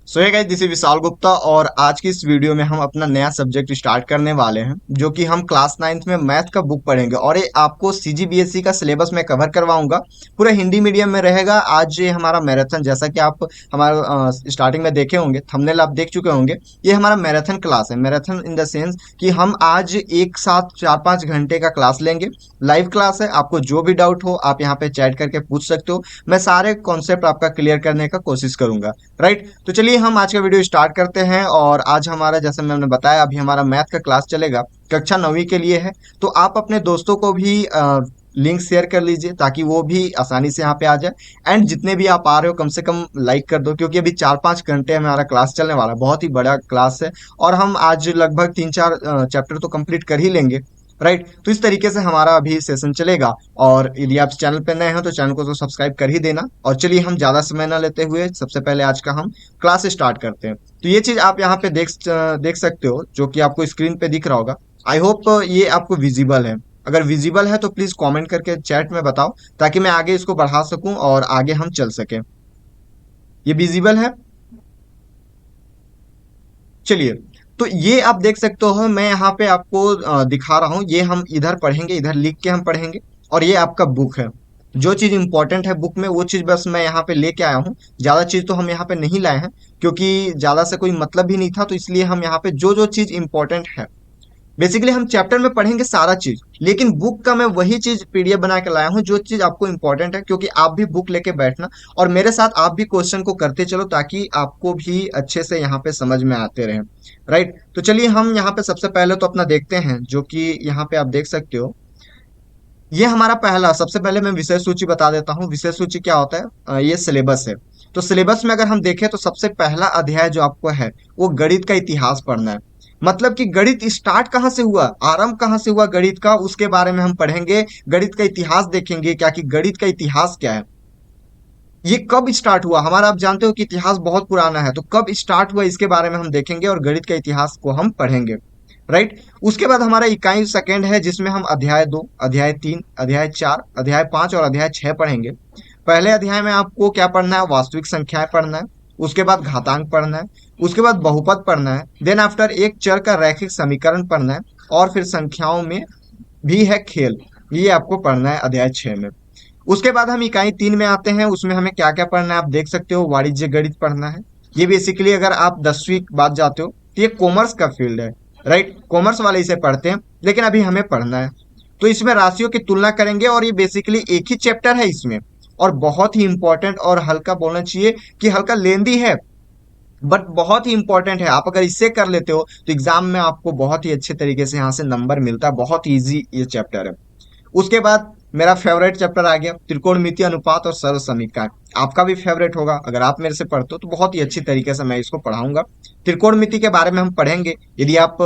So hey guys, this is Vishal Gupta और आज की इस वीडियो में हम अपना नया सब्जेक्ट स्टार्ट करने वाले हैं जो कि हम क्लास 9th में मैथ का बुक पढ़ेंगे। और ये आपको सीजीबीएसई का सिलेबस में कवर करवाऊंगा। पूरा हिंदी मीडियम में रहेगा। आज ये हमारा मैराथन, जैसा कि आप हमारा स्टार्टिंग में देखे होंगे, थंबनेल आप देख चुके होंगे। ये हमारा मैराथन क्लास है। मैराथन इन द सेंस कि हम आज एक साथ 4-5 घंटे का क्लास लेंगे। लाइव क्लास है। आपको जो भी डाउट हो आप यहाँ पे चैट करके पूछ सकते हो। मैं सारे कॉन्सेप्ट आपका क्लियर करने का कोशिश करूंगा। राइट, तो चलिए हम आज का वीडियो स्टार्ट करते हैं। और आज हमारा, जैसे मैंने बताया, अभी हमारा मैथ का क्लास चलेगा। कक्षा 9वीं के लिए है। तो आप अपने दोस्तों को भी लिंक शेयर कर लीजिए ताकि वो भी आसानी से यहाँ पे आ जाए। एंड जितने भी आप आ रहे हो कम से कम लाइक कर दो, क्योंकि अभी 4-5 घंटे हमारा क्लास चलने वाला है। बहुत ही बड़ा क्लास है। और हम आज लगभग 3-4 चैप्टर तो कंप्लीट कर ही लेंगे। राइट, तो इस तरीके से हमारा अभी सेशन चलेगा। और यदि आप चैनल पे नए हो तो चैनल को तो सब्सक्राइब कर ही देना। और चलिए हम ज्यादा समय ना लेते हुए सबसे पहले आज का हम क्लास स्टार्ट करते हैं। तो ये चीज आप यहाँ पे देख सकते हो, जो कि आपको स्क्रीन पे दिख रहा होगा। आई होप ये आपको विजिबल है। अगर विजिबल है तो प्लीज कमेंट करके चैट में बताओ, ताकि मैं आगे इसको बढ़ा सकूं और आगे हम चल सके। ये विजिबल है। चलिए, तो ये आप देख सकते हो, मैं यहाँ पे आपको दिखा रहा हूँ। ये हम इधर पढ़ेंगे, इधर लिख के हम पढ़ेंगे। और ये आपका बुक है। जो चीज इंपॉर्टेंट है बुक में वो चीज बस मैं यहाँ पे लेके आया हूँ। ज्यादा चीज तो हम यहाँ पे नहीं लाए हैं, क्योंकि ज्यादा से कोई मतलब भी नहीं था। तो इसलिए हम यहाँ पे जो जो चीज इंपॉर्टेंट है, बेसिकली हम चैप्टर में पढ़ेंगे सारा चीज। लेकिन बुक का मैं वही चीज पीडीएफ बना के लाया हूँ जो चीज आपको इंपॉर्टेंट है, क्योंकि आप भी बुक लेके बैठना और मेरे साथ आप भी क्वेश्चन को करते चलो, ताकि आपको भी अच्छे से यहाँ पे समझ में आते रहे। राइट, तो चलिए हम यहाँ पे सबसे पहले तो अपना देखते हैं, जो कि यहाँ पे आप देख सकते हो। ये हमारा पहला, सबसे पहले मैं विषय सूची बता देता हूँ। विषय सूची क्या होता है? ये सिलेबस है। तो सिलेबस में अगर हम देखें तो सबसे पहला अध्याय जो आपको है वो गणित का इतिहास पढ़ना है। मतलब कि गणित स्टार्ट कहाँ से हुआ, आरंभ कहाँ से हुआ गणित का, उसके बारे में हम पढ़ेंगे। गणित का इतिहास देखेंगे, क्या कि गणित का इतिहास क्या है, ये कब स्टार्ट हुआ। हमारा, आप जानते हो कि इतिहास बहुत पुराना है, तो कब स्टार्ट हुआ इसके बारे में हम देखेंगे और गणित का इतिहास को हम पढ़ेंगे। राइट, उसके बाद हमारा इकाई सेकंड है, जिसमें हम अध्याय 2, अध्याय 3, अध्याय 4, अध्याय 5 और अध्याय 6 पढ़ेंगे। पहले अध्याय में आपको क्या पढ़ना है? वास्तविक संख्याएं पढ़ना है। उसके बाद घातांक पढ़ना है। उसके बाद बहुपद पढ़ना है। देन आफ्टर एक चर का रैखिक समीकरण पढ़ना है। और फिर संख्याओं में भी है खेल, ये आपको पढ़ना है अध्याय 6 में। उसके बाद हम इकाई 3 में आते हैं। उसमें हमें क्या क्या पढ़ना है आप देख सकते हो। वाणिज्य गणित पढ़ना है। ये बेसिकली अगर आप 10वीं बाद जाते हो तो ये कॉमर्स का फील्ड है। राइट, कॉमर्स वाले इसे पढ़ते हैं, लेकिन अभी हमें पढ़ना है। तो इसमें राशियों की तुलना करेंगे, और ये बेसिकली एक ही चैप्टर है इसमें। और बहुत ही इंपॉर्टेंट, और हल्का बोलना चाहिए कि हल्का लेंदी है, बट बहुत ही इंपॉर्टेंट है। आप अगर इससे कर लेते हो तो एग्जाम में आपको बहुत ही अच्छे तरीके से यहाँ से नंबर मिलता है। बहुत ही ईजी ये चैप्टर है। उसके बाद मेरा फेवरेट चैप्टर आ गया, त्रिकोणमितीय अनुपात और सरल समीकरण। आपका भी फेवरेट होगा, अगर आप मेरे से पढ़ते हो तो बहुत ही अच्छी तरीके से मैं इसको पढ़ाऊंगा। त्रिकोणमिति के बारे में हम पढ़ेंगे। यदि आप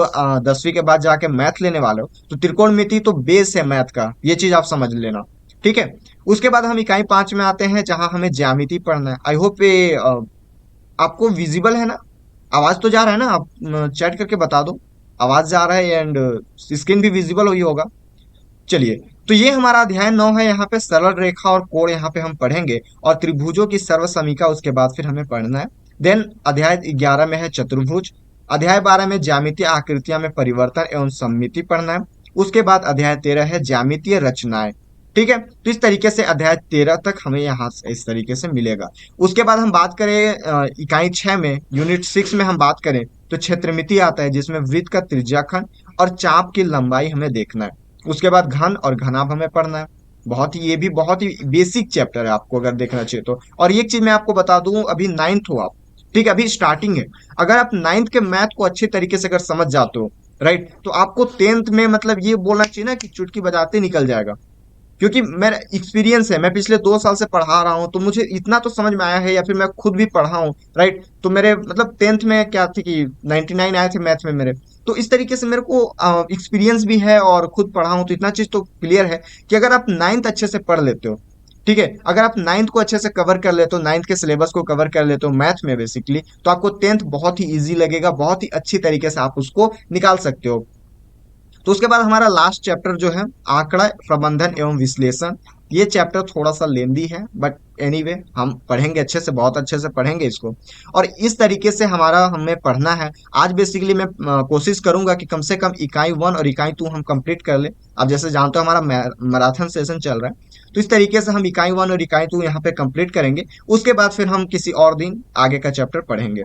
10वीं के बाद जाके मैथ लेने वाले हो तो त्रिकोणमिति तो बेस है मैथ का, ये चीज आप समझ लेना। ठीक है। उसके बाद हम इकाई 5 में आते हैं, जहां हमें ज्यामिति पढ़ना है। आई होप ये आपको विजिबल है ना? आवाज तो जा रहा है ना? आप चैट करके बता दो, आवाज जा रहा है एंड स्क्रीन भी विजिबल हुई होगा। चलिए, तो ये हमारा अध्याय 9 है। यहाँ पे सरल रेखा और कोण यहाँ पे हम पढ़ेंगे, और त्रिभुजों की सर्व समीका उसके बाद फिर हमें पढ़ना है। देन अध्याय 11 में है चतुर्भुज। अध्याय 12 में ज्यामितीय आकृतियां में परिवर्तन एवं सममिति पढ़ना है। उसके बाद अध्याय 13 है ज्यामितीय रचनाएं। ठीक है, तो इस तरीके से अध्याय 13 तक हमें यहाँ से इस तरीके से मिलेगा। उसके बाद हम बात करें इकाई 6 में, यूनिट 6 में हम बात करें तो क्षेत्रमिति आता है, जिसमें वृत्त का त्रिज्याखंड और चाप की लंबाई हमें देखना है। उसके बाद घन और घनाभ हमें पढ़ना है। बहुत ही, ये भी बहुत ही बेसिक चैप्टर है आपको अगर देखना चाहिए तो। और एक चीज मैं आपको बता दूं, अभी 9th हो आप, ठीक है, अभी स्टार्टिंग है। अगर आप 9th के मैथ को अच्छे तरीके से अगर समझ जाते हो, राइट, तो आपको 10th में, मतलब ये बोलना चाहिए ना कि चुटकी बजाते निकल जाएगा। क्योंकि मेरा एक्सपीरियंस है, मैं पिछले 2 साल से पढ़ा रहा हूँ, तो मुझे इतना तो समझ में आया है, या फिर मैं खुद भी पढ़ा हूँ। राइट, तो मेरे मतलब 10th में क्या थी कि 99 आए थे मैथ में मेरे। तो इस तरीके से मेरे को एक्सपीरियंस भी है और खुद पढ़ा हूँ, तो इतना चीज तो क्लियर है कि अगर आप 9th अच्छे से पढ़ लेते हो, ठीक है, अगर आप 9th को अच्छे से कवर कर लेते हो, 9th के सिलेबस को कवर कर लेते हो मैथ में बेसिकली, तो आपको 10th बहुत ही ईजी लगेगा। बहुत ही अच्छी तरीके से आप उसको निकाल सकते हो। तो उसके बाद हमारा लास्ट चैप्टर जो है, आंकड़ा प्रबंधन एवं विश्लेषण। ये चैप्टर थोड़ा सा लेंदी है, बट एनीवे हम पढ़ेंगे अच्छे से, बहुत अच्छे से पढ़ेंगे इसको। और इस तरीके से हमारा हमें पढ़ना है। आज बेसिकली मैं कोशिश करूंगा कि कम से कम इकाई 1 और इकाई 2 हम कंप्लीट कर ले। अब जैसे जानते हो हमारा मैराथन सेशन चल रहा है, तो इस तरीके से हम इकाई 1 और इकाई 2 यहाँ पे कंप्लीट करेंगे। उसके बाद फिर हम किसी और दिन आगे का चैप्टर पढ़ेंगे।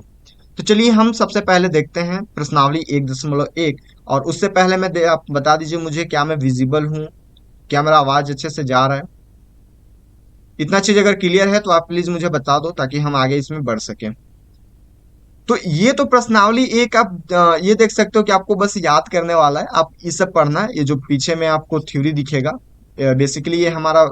तो चलिए हम सबसे पहले देखते हैं प्रश्नावली 1.1। और उससे पहले आप बता दीजिए मुझे, क्या मैं विजिबल हूँ, क्या मेरा आवाज अच्छे से जा रहा है? इतना चीज अगर क्लियर है तो आप प्लीज मुझे बता दो, ताकि हम आगे इसमें बढ़ सकें। तो ये तो प्रश्नावली एक, आप ये देख सकते हो कि आपको बस याद करने वाला है, आप ये सब पढ़ना है। ये जो पीछे में आपको थ्योरी दिखेगा, बेसिकली ये हमारा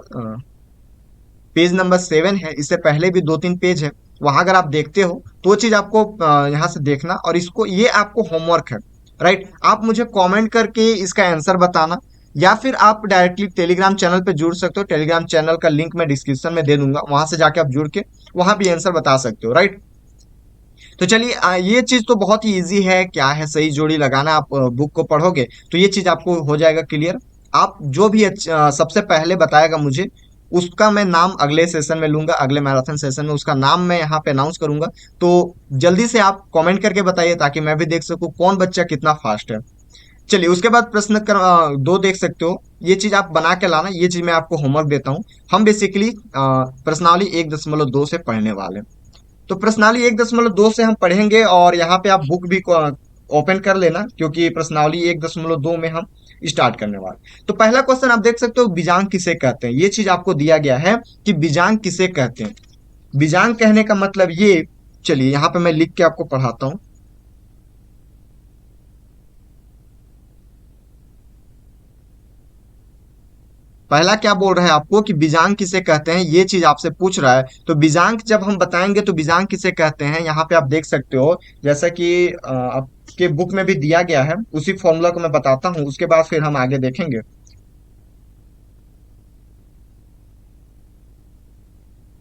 पेज नंबर 7 है। इससे पहले भी 2-3 पेज है, वहां अगर आप देखते हो तो वो चीज आपको यहाँ से देखना, और इसको, ये आपको होमवर्क है। राइट, आप मुझे कमेंट करके इसका आंसर बताना, या फिर आप डायरेक्टली टेलीग्राम चैनल पे जुड़ सकते हो। टेलीग्राम चैनल का लिंक मैं डिस्क्रिप्शन में दे दूंगा, वहां से जाके आप जुड़ के वहां भी आंसर बता सकते हो। राइट, तो चलिए ये चीज तो बहुत ही इजी है, क्या है सही जोड़ी लगाना। आप बुक को पढ़ोगे तो ये चीज आपको हो जाएगा क्लियर। आप जो भी सबसे पहले बताएगा मुझे, उसका मैं नाम अगले सेशन में लूंगा, अगले मैराथन सेशन में उसका नाम मैं यहाँ पे अनाउंस करूंगा। तो जल्दी से आप कमेंट करके बताइए, ताकि मैं भी देख सकूं कौन बच्चा कितना फास्ट है। चलिए उसके बाद प्रश्न 2 देख सकते हो, ये चीज आप बना के लाना, ये चीज मैं आपको होमवर्क देता हूँ। हम बेसिकली प्रश्नावली 1.2 से पढ़ने वाले हैं। तो प्रश्नावली 1.2 से हम पढ़ेंगे, और यहाँ पे आप बुक भी ओपन कर लेना, क्योंकि प्रश्नावली 1.2 में हम स्टार्ट करने वाले। तो पहला क्वेश्चन आप देख सकते हो, बीजांग किसे कहते हैं। ये चीज आपको दिया गया है कि बीजांग किसे कहते हैं। बीजांग कहने का मतलब ये, चलिए यहाँ पे मैं लिख के आपको पढ़ाता हूँ। पहला क्या बोल रहा है आपको कि बीजांग किसे कहते हैं, ये चीज आपसे पूछ रहा है। तो बीजांग जब हम बताएंगे तो बीजांग किसे कहते हैं, यहाँ पे आप देख सकते हो, जैसा कि आपके बुक में भी दिया गया है, उसी फॉर्मूला को मैं बताता हूँ, उसके बाद फिर हम आगे देखेंगे।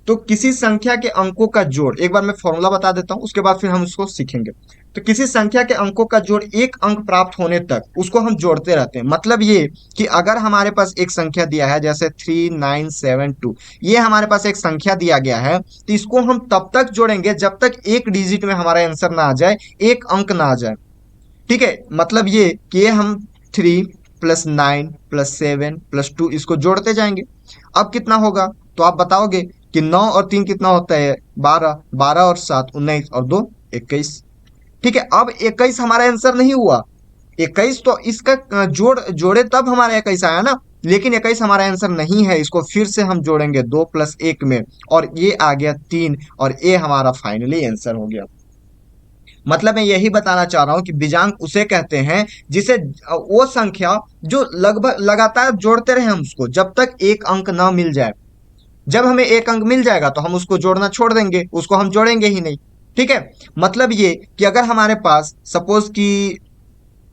तो किसी संख्या के अंकों का जोड़, एक बार मैं फॉर्मूला बता देता हूँ, उसके बाद फिर हम उसको सीखेंगे। तो किसी संख्या के अंकों का जोड़ एक अंक प्राप्त होने तक उसको हम जोड़ते रहते हैं। मतलब ये कि अगर हमारे पास एक संख्या दिया है, जैसे 3972, ये हमारे पास एक संख्या दिया गया है, तो इसको हम तब तक जोड़ेंगे जब तक एक डिजिट में हमारा आंसर ना आ जाए, एक अंक ना आ जाए। ठीक है, मतलब ये कि ये हम 3 + 9 + 7 + 2 इसको जोड़ते जाएंगे। अब कितना होगा, तो आप बताओगे कि 9 और 3 कितना होता है, 12, 12 और 7 19, और 2 21। ठीक है, अब 21 हमारा आंसर नहीं हुआ। 21 तो इसका जोड़े तब हमारा 21 आया ना, लेकिन 21 हमारा आंसर नहीं है। इसको फिर से हम जोड़ेंगे 2 + 1 में, और ये आ गया 3, और ये हमारा फाइनली आंसर हो गया। मतलब मैं यही बताना चाह रहा हूं कि बीजांक उसे कहते हैं जिसे वो संख्या जो लगभग लगातार जोड़ते रहे हम उसको, जब तक एक अंक ना मिल जाए। जब हमें एक अंक मिल जाएगा तो हम उसको जोड़ना छोड़ देंगे, उसको हम जोड़ेंगे ही नहीं। ठीक है, मतलब ये कि अगर हमारे पास सपोज कि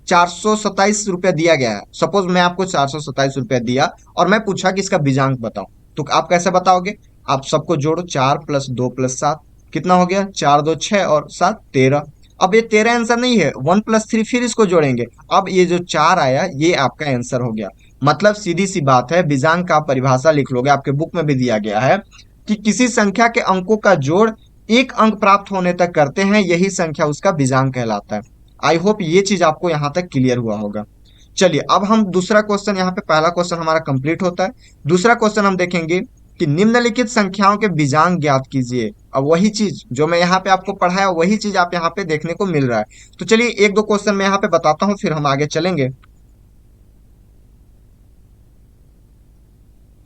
427 रुपया दिया गया है, सपोज मैं आपको 427 रुपया दिया, और मैं पूछा कि इसका बीजांक बताओ, तो आप कैसे बताओगे? आप सबको जोड़ो, 4 + 2 + 7, कितना हो गया, 4 2 6 और 7 13। अब ये 13 आंसर नहीं है, 1 + 3 फिर इसको जोड़ेंगे। अब ये जो 4 आया, ये आपका आंसर हो गया। मतलब सीधी सी बात है, बीजांक का आप परिभाषा लिख लोगे, आपके बुक में भी दिया गया है कि किसी संख्या के अंकों का जोड़ एक अंक प्राप्त होने तक करते हैं, यही संख्या उसका बीजांक कहलाता है। आई होप ये चीज आपको यहाँ तक क्लियर हुआ होगा। चलिए अब हम दूसरा क्वेश्चन, यहाँ पे पहला क्वेश्चन हमारा कंप्लीट होता है। दूसरा क्वेश्चन हम देखेंगे कि निम्नलिखित संख्याओं के बीजांक ज्ञात कीजिए। अब वही चीज जो मैं यहाँ पे आपको पढ़ाया, वही चीज आप यहाँ पे देखने को मिल रहा है। तो चलिए एक दो क्वेश्चन मैं यहाँ पे बताता हूँ, फिर हम आगे चलेंगे।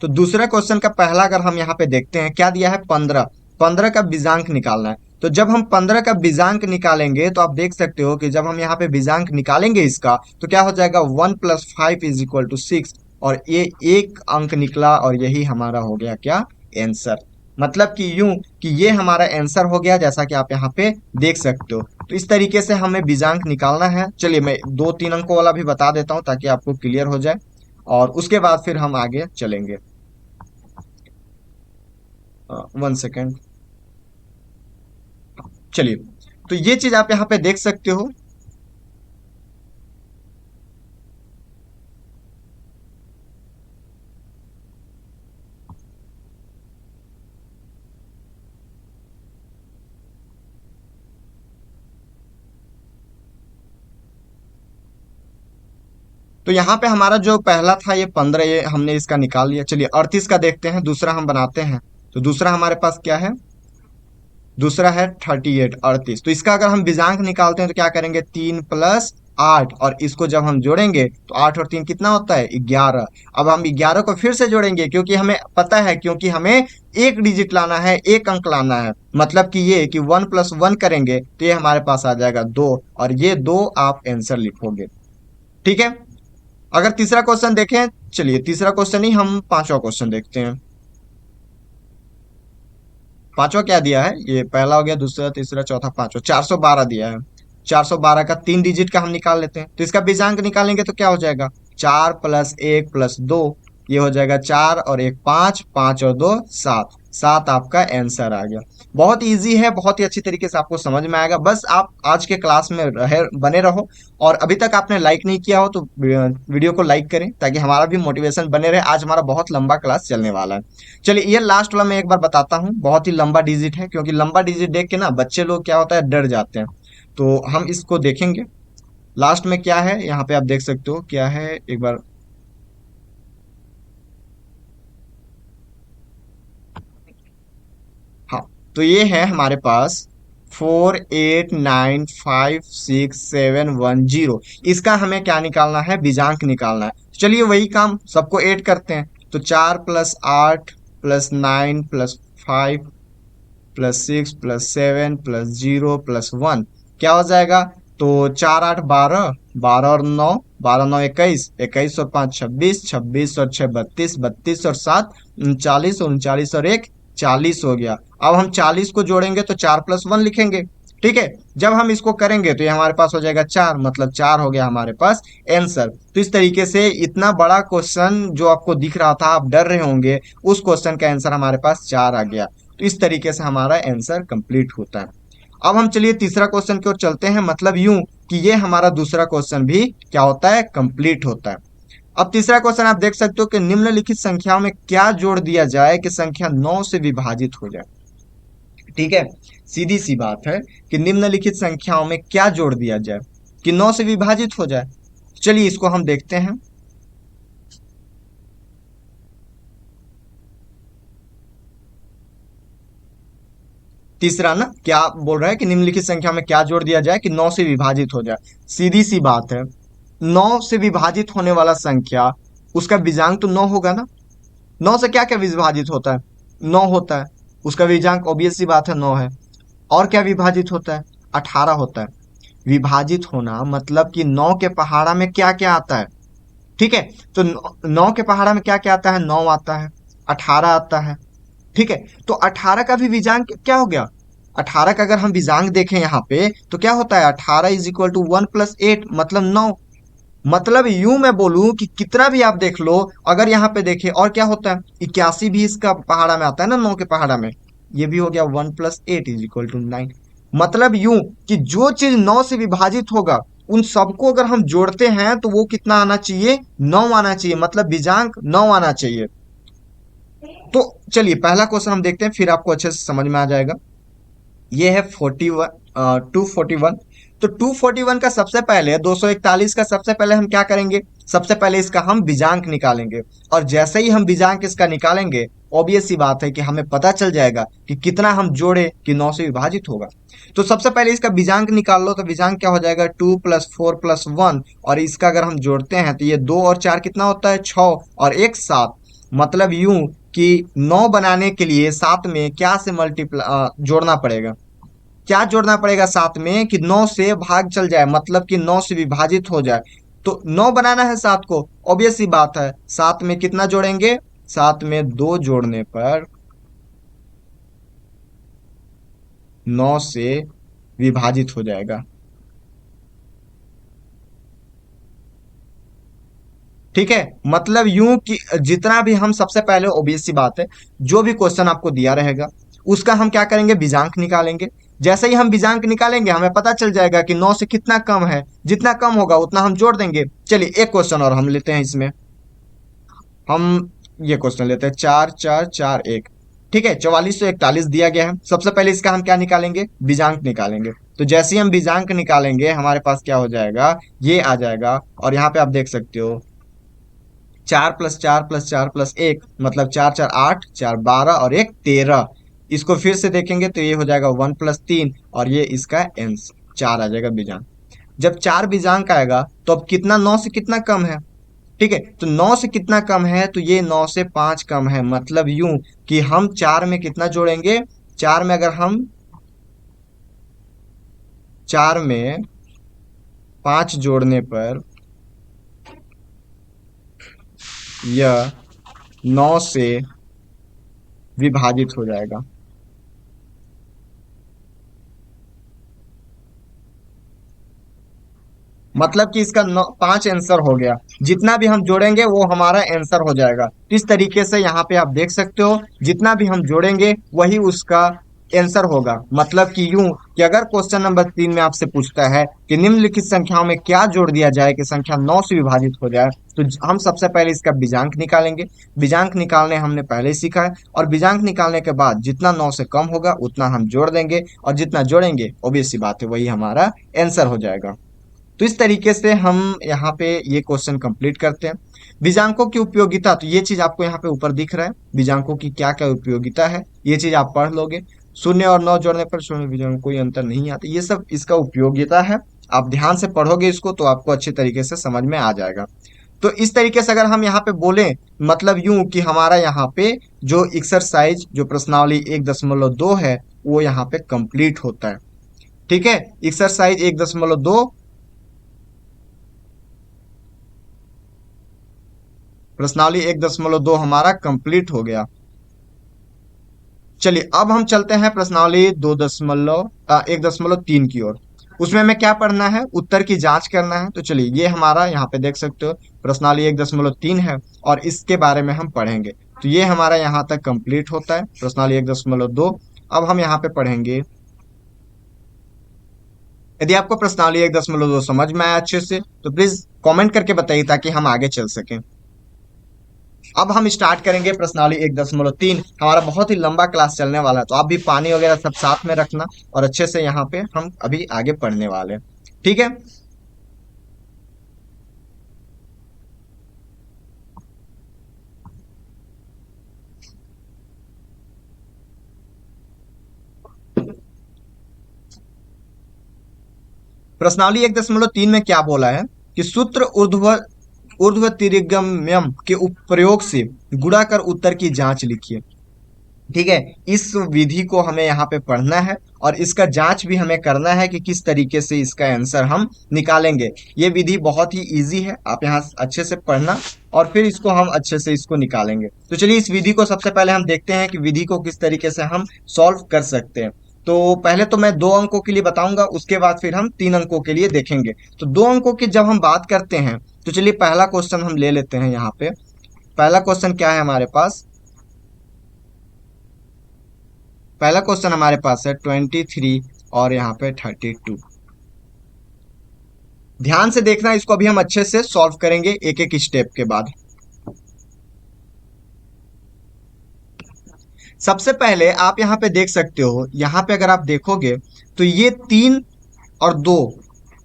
तो दूसरा क्वेश्चन का पहला अगर हम यहाँ पे देखते हैं, क्या दिया है, 15। 15 का बीजांक निकालना है। तो जब हम 15 का बीजांक निकालेंगे, तो आप देख सकते हो कि जब हम यहाँ पे बीजांक निकालेंगे इसका, तो क्या हो जाएगा, 1 + 5 = 6। और ये एक अंक निकला, और यही हमारा हो गया क्या, आंसर। मतलब कि यूं कि ये हमारा आंसर हो गया, जैसा कि आप यहाँ पे देख सकते हो। तो इस तरीके से हमें बीजांक निकालना है। चलिए मैं 2-3 अंकों वाला भी बता देता हूँ, ताकि आपको क्लियर हो जाए, और उसके बाद फिर हम आगे चलेंगे। 1 सेकेंड। चलिए, तो ये चीज आप यहाँ पे देख सकते हो। तो यहाँ पे हमारा जो पहला था ये 15, ये हमने इसका निकाल लिया। चलिए 38 का देखते हैं, दूसरा हम बनाते हैं। तो दूसरा हमारे पास क्या है? दूसरा है 38, 38। तो इसका अगर हम विजांक निकालते हैं तो क्या करेंगे? 3 + 8, और इसको जब हम जोड़ेंगे तो 8 और 3 कितना होता है? 11। अब हम 11 को फिर से जोड़ेंगे, क्योंकि हमें पता है, क्योंकि हमें एक डिजिट लाना है, एक अंक लाना है। मतलब कि ये कि 1 + 1 करेंगे तो ये हमारे पास आ जाएगा 2, और ये 2 आप आंसर लिखोगे। ठीक है। अगर तीसरा क्वेश्चन देखें, चलिए तीसरा क्वेश्चन ही हम पांचवा क्वेश्चन देखते हैं। पांचवा क्या दिया है? ये पहला हो गया, दूसरा, तीसरा, चौथा, पांचवा, 412 दिया है। 412 का 3 डिजिट का हम निकाल लेते हैं, तो इसका बीजांक निकालेंगे तो क्या हो जाएगा? 4 + 1 + 2, ये हो जाएगा 4 और 1 5, 5 और 2 7, 7 आपका आंसर आ गया। बहुत इजी है, बहुत ही अच्छी तरीके से आपको समझ में आएगा। बस आप आज के क्लास में रहे बने रहो, और अभी तक आपने लाइक नहीं किया हो तो वीडियो को लाइक करें, ताकि हमारा भी मोटिवेशन बने रहे। आज हमारा बहुत लंबा क्लास चलने वाला है। चलिए ये लास्ट वाला मैं एक बार बताता हूँ, बहुत ही लंबा डिजिट है, क्योंकि लंबा डिजिट देख के ना बच्चे लोग क्या होता है, डर जाते हैं। तो हम इसको देखेंगे लास्ट में क्या है। यहाँ पे आप देख सकते हो क्या है, एक बार। हाँ, तो ये है हमारे पास 48956710। इसका हमें क्या निकालना है? बीजांक निकालना है। चलिए वही काम सबको ऐड करते हैं। तो 4 + 8 + 9 + 5 +6 + 7 + 0 + 1 क्या हो जाएगा? तो 4 8 12, 12 और 9, 12 9 21, 21 और 5 26, 26 और 6 32, 32 और 7 39, 39 और 1 40 हो गया। अब हम 40 को जोड़ेंगे तो 4 + 1 लिखेंगे। ठीक है। जब हम इसको करेंगे तो ये हमारे पास हो जाएगा 4, मतलब 4 हो गया हमारे पास आंसर। तो इस तरीके से इतना बड़ा क्वेश्चन जो आपको दिख रहा था, आप डर रहे होंगे, उस क्वेश्चन का आंसर हमारे पास 4 आ गया। तो इस तरीके से हमारा आंसर कंप्लीट होता है। अब हम चलिए तीसरा क्वेश्चन की ओर चलते हैं, मतलब यूं कि ये हमारा दूसरा क्वेश्चन भी क्या होता है? कंप्लीट होता है। अब तीसरा क्वेश्चन आप देख सकते हो कि निम्नलिखित संख्याओं में क्या जोड़ दिया जाए कि संख्या 9 से विभाजित हो जाए। ठीक है। सीधी सी बात है कि निम्नलिखित संख्याओं में क्या जोड़ दिया जाए कि 9 से विभाजित हो जाए। चलिए इसको हम देखते हैं। तीसरा ना क्या बोल रहा है कि निम्नलिखित संख्या में क्या जोड़ दिया जाए कि 9 से विभाजित हो जाए। सीधी सी बात है, 9 से विभाजित होने वाला संख्या, उसका बीजांक तो 9 होगा ना। 9 से क्या क्या विभाजित होता है? 9 होता है। उसका बीजांक ऑब्वियस सी बात है 9 है। और क्या विभाजित होता है? 18 होता है। विभाजित होना मतलब कि 9 के पहाड़ा में क्या क्या आता है। ठीक है। तो 9 के पहाड़ा में क्या क्या आता है? 9 आता है, 18 आता है। ठीक है। तो 18 का भी बीजांक क्या हो गया? 18 का अगर हम बीजांक देखें यहाँ पे तो क्या होता है? 18 = 1 + 8, मतलब 9। मतलब यूं मैं बोलूं कि कितना भी आप देख लो, अगर यहाँ पे देखें और क्या होता है, 81 भी इसका पहाड़ा में आता है ना, 9 के पहाड़ा में। ये भी हो गया 1 + 8 = 9। मतलब यूं कि जो चीज 9 से विभाजित होगा, उन सबको अगर हम जोड़ते हैं तो वो कितना आना चाहिए? 9 आना चाहिए, मतलब बीजांक 9 आना चाहिए। तो चलिए पहला क्वेश्चन हम देखते हैं, फिर आपको अच्छे से समझ में आ जाएगा। ये है 241। तो 241 का सबसे पहले, 241 का सबसे पहले हम क्या करेंगे? सबसे पहले इसका हम बीजांक निकालेंगे। और जैसे ही हम बीजांक इसका निकालेंगे, ऑब्वियस सी बात है कि हमें पता चल जाएगा कि कितना हम जोड़े कि 9 से विभाजित होगा। तो सबसे पहले इसका बीजांक निकाल लो, तो बीजांक क्या हो जाएगा? 2 + 4 + 1, और इसका अगर हम जोड़ते हैं तो ये 2 और 4 कितना होता है? 6 और 1 7। मतलब यूं कि 9 बनाने के लिए साथ में क्या से जोड़ना पड़ेगा? क्या जोड़ना पड़ेगा साथ में कि 9 से भाग चल जाए, मतलब कि 9 से विभाजित हो जाए। तो 9 बनाना है 7 को, ऑब्वियस सी बात है। साथ में कितना जोड़ेंगे? साथ में 2 जोड़ने पर 9 से विभाजित हो जाएगा। ठीक है। मतलब यूं कि जितना भी हम सबसे पहले, ऑब्वियस सी बात है, जो भी क्वेश्चन आपको दिया रहेगा उसका हम क्या करेंगे? बीजांक निकालेंगे। जैसे ही हम बीजांक निकालेंगे हमें पता चल जाएगा कि 9 से कितना कम है। जितना कम होगा उतना हम जोड़ देंगे। चलिए एक क्वेश्चन और हम लेते हैं इसमें। हम ये क्वेश्चन लेते हैं, 4 4 4 1। ठीक है, 4441 दिया गया है। सबसे पहले इसका हम क्या निकालेंगे, बीजांक निकालेंगे। तो जैसे ही हम बीजांक निकालेंगे हमारे पास क्या हो जाएगा, ये आ जाएगा। और यहाँ पे आप देख सकते हो 4 + 4 + 4 + 1 मतलब 4 × 4 = 8, 4 = 12 और 1 = 13। इसको फिर से देखेंगे तो ये हो जाएगा 1 + 3 और ये इसका आंसर 4 आ जाएगा बीजांक। जब 4 बीजांक आएगा तो अब कितना 9 से कितना कम है, ठीक है, तो 9 से कितना कम है, तो ये 9 से 5 कम है। मतलब यूं कि हम 4 में कितना जोड़ेंगे, 4 में अगर हम 4 में 5 जोड़ने पर यह 9 से विभाजित हो जाएगा। मतलब कि इसका 5 आंसर हो गया। जितना भी हम जोड़ेंगे वो हमारा आंसर हो जाएगा। इस तरीके से यहाँ पे आप देख सकते हो, जितना भी हम जोड़ेंगे वही उसका आंसर होगा। मतलब कि यूं कि अगर क्वेश्चन नंबर 3 में आपसे पूछता है कि निम्नलिखित संख्याओं में क्या जोड़ दिया जाए कि संख्या 9 से विभाजित हो जाए, तो हम सबसे पहले इसका बीजांक निकालेंगे। बीजांक निकालने हमने पहले ही सीखा है। और बीजांक निकालने के बाद जितना 9 से कम होगा उतना हम जोड़ देंगे, और जितना जोड़ेंगे ऑब्वियस सी बात है वही हमारा आंसर हो जाएगा। तो इस तरीके से हम यहाँ पे ये क्वेश्चन कंप्लीट करते हैं। बीजांकों की उपयोगिता, तो ये चीज आपको यहाँ पे ऊपर दिख रहा है, बीजांकों की क्या क्या उपयोगिता है, ये चीज आप पढ़ लोगे। शून्य और 9 जोड़ने पर शून्य बीजांक कोई अंतर नहीं आता, ये सब इसका उपयोगिता है। आप ध्यान से पढ़ोगे इसको तो आपको अच्छे तरीके से समझ में आ जाएगा। तो इस तरीके से अगर हम यहाँ पे बोले, मतलब यूं कि हमारा यहाँ पे जो एक्सरसाइज जो प्रश्नावली 1.2 है वो यहाँ पे कंप्लीट होता है। ठीक है, एक्सरसाइज 1.2 प्रश्नावली 1.2 हमारा कंप्लीट हो गया। चलिए अब हम चलते हैं प्रश्नावली 1.3 की ओर। उसमें हमें क्या पढ़ना है, उत्तर की जांच करना है। तो चलिए ये हमारा यहाँ पे देख सकते हो प्रश्नावली 1.3 है और इसके बारे में हम पढ़ेंगे। तो ये हमारा यहाँ तक कंप्लीट होता है प्रश्नावली 1.2। अब हम यहाँ पे पढ़ेंगे। यदि आपको प्रश्नावली 1.2 समझ में आया अच्छे से तो प्लीज कमेंट करके बताइए ताकि हम आगे चल सकें। अब हम स्टार्ट करेंगे प्रश्नावली 1.3। हमारा बहुत ही लंबा क्लास चलने वाला है तो आप भी पानी वगैरह सब साथ में रखना और अच्छे से यहाँ पे हम अभी आगे पढ़ने वाले हैं। ठीक है, प्रश्नावली 1.3 में क्या बोला है कि सूत्र ऊर्ध्व तिर्यगम्यम के प्रयोग से गुणा कर उत्तर की जांच लिखिए। ठीक है, इस विधि को हमें यहाँ पे पढ़ना है और इसका जांच भी हमें करना है कि किस तरीके से इसका आंसर हम निकालेंगे। ये विधि बहुत ही इजी है, आप यहाँ अच्छे से पढ़ना और फिर इसको हम अच्छे से इसको निकालेंगे। तो चलिए इस विधि को सबसे पहले हम देखते हैं कि विधि को किस तरीके से हम सॉल्व कर सकते हैं। तो पहले तो मैं 2 अंकों के लिए बताऊंगा, उसके बाद फिर हम 3 अंकों के लिए देखेंगे। तो 2 अंकों की जब हम बात करते हैं तो चलिए पहला क्वेश्चन हम ले लेते हैं। यहाँ पे पहला क्वेश्चन क्या है हमारे पास, पहला क्वेश्चन हमारे पास है 23 और यहाँ पे 32। ध्यान से देखना, इसको अभी हम अच्छे से सॉल्व करेंगे एक एक स्टेप के बाद। सबसे पहले आप यहाँ पे देख सकते हो, यहाँ पे अगर आप देखोगे तो ये 3 और 2,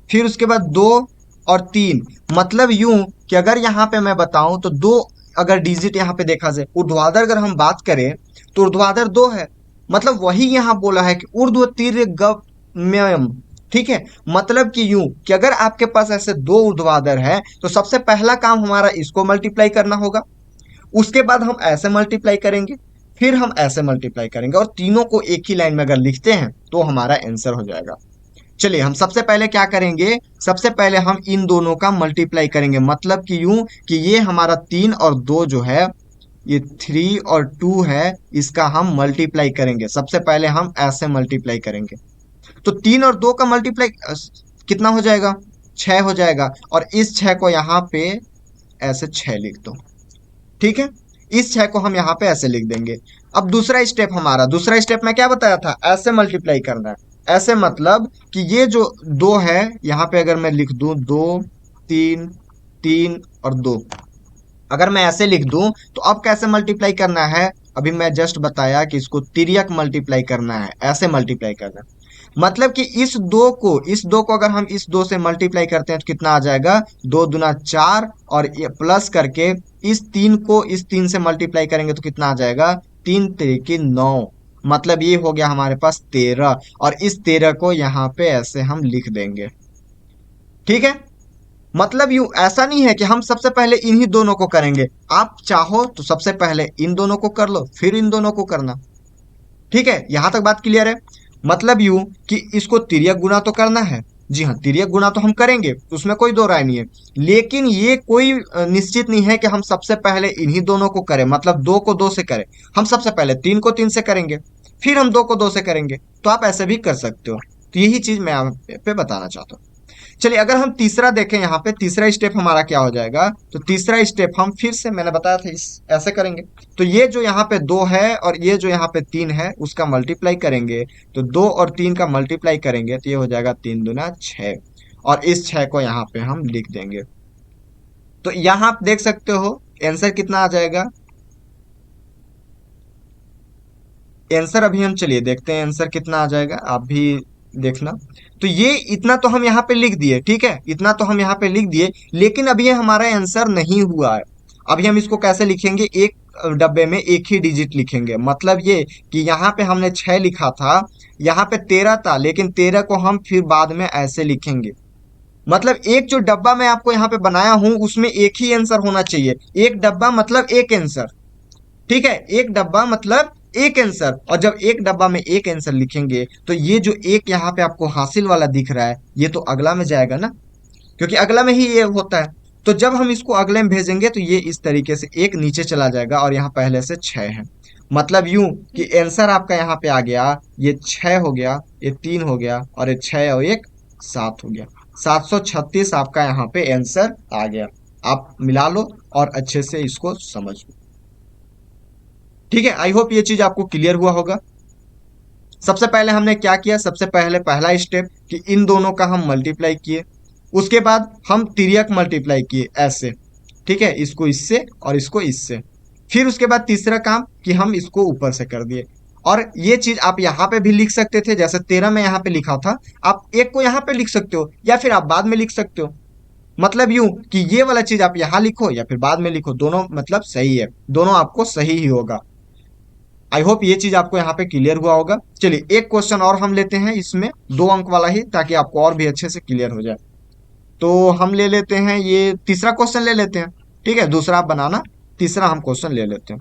फिर उसके बाद 2 और 3। मतलब यूं कि अगर यहाँ पे मैं बताऊं तो 2 अगर डिजिट यहाँ पे देखा जाए, ऊर्ध्वाधर अगर हम बात करें तो ऊर्ध्वाधर 2 है। मतलब वही यहाँ बोला है कि ऊर्ध्व तिर्यगम्यम। ठीक है, मतलब कि यूं कि अगर आपके पास ऐसे 2 ऊर्ध्वाधर है तो सबसे पहला काम हमारा इसको मल्टीप्लाई करना होगा, उसके बाद हम ऐसे मल्टीप्लाई करेंगे, फिर हम ऐसे मल्टीप्लाई करेंगे और तीनों को एक ही लाइन में अगर लिखते हैं तो हमारा आंसर हो जाएगा। चलिए हम सबसे पहले क्या करेंगे, सबसे पहले हम इन दोनों का मल्टीप्लाई करेंगे। मतलब कि यूं कि ये हमारा 3 और 2 जो है, ये 3 और 2 है, इसका हम मल्टीप्लाई करेंगे। सबसे पहले हम ऐसे मल्टीप्लाई करेंगे तो 3 और 2 का मल्टीप्लाई कितना हो जाएगा, 6 हो जाएगा। और इस 6 को यहाँ पे ऐसे 6 लिख दो। ठीक है, इस 6 को हम यहाँ पे ऐसे लिख देंगे। अब दूसरा स्टेप हमारा, दूसरा स्टेप में क्या बताया था, ऐसे मल्टीप्लाई करना है। ऐसे मतलब कि ये जो 2 है यहाँ पे अगर मैं लिख दूं 2 3 3 और 2, अगर मैं ऐसे लिख दूं तो अब कैसे मल्टीप्लाई करना है, अभी मैं जस्ट बताया कि इसको तिर्यक मल्टीप्लाई करना है, ऐसे मल्टीप्लाई करना है। मतलब कि इस दो को अगर हम इस दो से मल्टीप्लाई करते हैं तो कितना आ जाएगा, 2 दूना 4, और ये प्लस करके इस 3 को इस 3 से मल्टीप्लाई करेंगे तो कितना आ जाएगा, 3 3 9। मतलब ये हो गया हमारे पास 13, और इस 13 को यहाँ पे ऐसे हम लिख देंगे। ठीक है। मतलब यूं ऐसा नहीं है कि हम सबसे पहले इन्हीं दोनों को करेंगे, आप चाहो तो सबसे पहले इन दोनों को कर लो फिर इन दोनों को करना। ठीक है, यहां तक बात क्लियर है। मतलब यूं कि इसको तिर्यक गुना तो करना है, जी हाँ तिर्यक गुना तो हम करेंगे, उसमें कोई दो राय नहीं है। लेकिन ये कोई निश्चित नहीं है कि हम सबसे पहले इन्हीं दोनों को करें, मतलब 2 को 2 से करें। हम सबसे पहले 3 को 3 से करेंगे, फिर हम 2 को 2 से करेंगे। तो आप ऐसे भी कर सकते हो। तो यही चीज मैं आप पे बताना चाहता हूँ। चलिए अगर हम तीसरा देखें, यहाँ पे तीसरा स्टेप हमारा क्या हो जाएगा, तो तीसरा स्टेप हम फिर से मैंने बताया था इस ऐसे करेंगे। तो ये जो यहाँ पे 2 है और ये जो यहाँ पे 3 है उसका मल्टीप्लाई करेंगे। तो 2 और 3 का मल्टीप्लाई करेंगे तो ये हो जाएगा 3 दूना 6, और इस 6 को यहाँ पे हम लिख देंगे। तो यहाँ आप देख सकते हो आंसर कितना आ जाएगा। आंसर अभी हम चलिए देखते हैं आंसर कितना आ जाएगा, आप भी देखना। तो ये इतना तो हम यहाँ पे लिख दिए, ठीक है, इतना तो हम यहाँ पे लिख दिए। लेकिन अभी ये हमारा आंसर नहीं हुआ है। अभी हम इसको कैसे लिखेंगे, एक डब्बे में एक ही डिजिट लिखेंगे। मतलब ये कि यहाँ पे हमने 6 लिखा था, यहाँ पे 13 था, लेकिन 13 को हम फिर बाद में ऐसे लिखेंगे। मतलब एक जो डब्बा मैं आपको यहाँ पे बनाया हूं उसमें एक ही आंसर होना चाहिए। एक डब्बा मतलब एक आंसर। ठीक है, एक डब्बा मतलब एक आंसर। और जब एक डब्बा में एक आंसर लिखेंगे तो ये जो एक यहाँ पे आपको हासिल वाला दिख रहा है ये तो अगला में जाएगा ना, क्योंकि अगला में ही ये होता है। तो जब हम इसको अगले में भेजेंगे तो ये इस तरीके से एक नीचे चला जाएगा, और यहाँ पहले से 6 है। मतलब यूं कि आंसर आपका यहाँ पे आ गया, ये 6 हो गया, ये 3 हो गया, और ये 6 और एक 7 हो गया। 736 आपका यहाँ पे आंसर आ गया। आप मिला लो और अच्छे से इसको समझ लो। ठीक है, आई होप ये चीज आपको क्लियर हुआ होगा। सबसे पहले हमने क्या किया, सबसे पहले पहला स्टेप कि इन दोनों का हम मल्टीप्लाई किए। उसके बाद हम तिर्यक मल्टीप्लाई किए ऐसे। ठीक है, इसको इससे और इसको इससे। फिर उसके बाद तीसरा काम कि हम इसको ऊपर से कर दिए। और ये चीज आप यहाँ पे भी लिख सकते थे, जैसे 13 में यहाँ पे लिखा था, आप एक को यहाँ पे लिख सकते हो या फिर आप बाद में लिख सकते हो। मतलब यूं कि ये वाला चीज आप यहाँ लिखो या फिर बाद में लिखो, दोनों मतलब सही है, दोनों आपको सही ही होगा। आई होप ये चीज आपको यहाँ पे क्लियर हुआ होगा। चलिए एक क्वेश्चन और हम लेते हैं, इसमें 2 अंक वाला ही, ताकि आपको और भी अच्छे से क्लियर हो जाए। तो हम ले लेते हैं, ये तीसरा क्वेश्चन ले लेते हैं। ठीक है, दूसरा आप बनाना, तीसरा हम क्वेश्चन ले लेते हैं।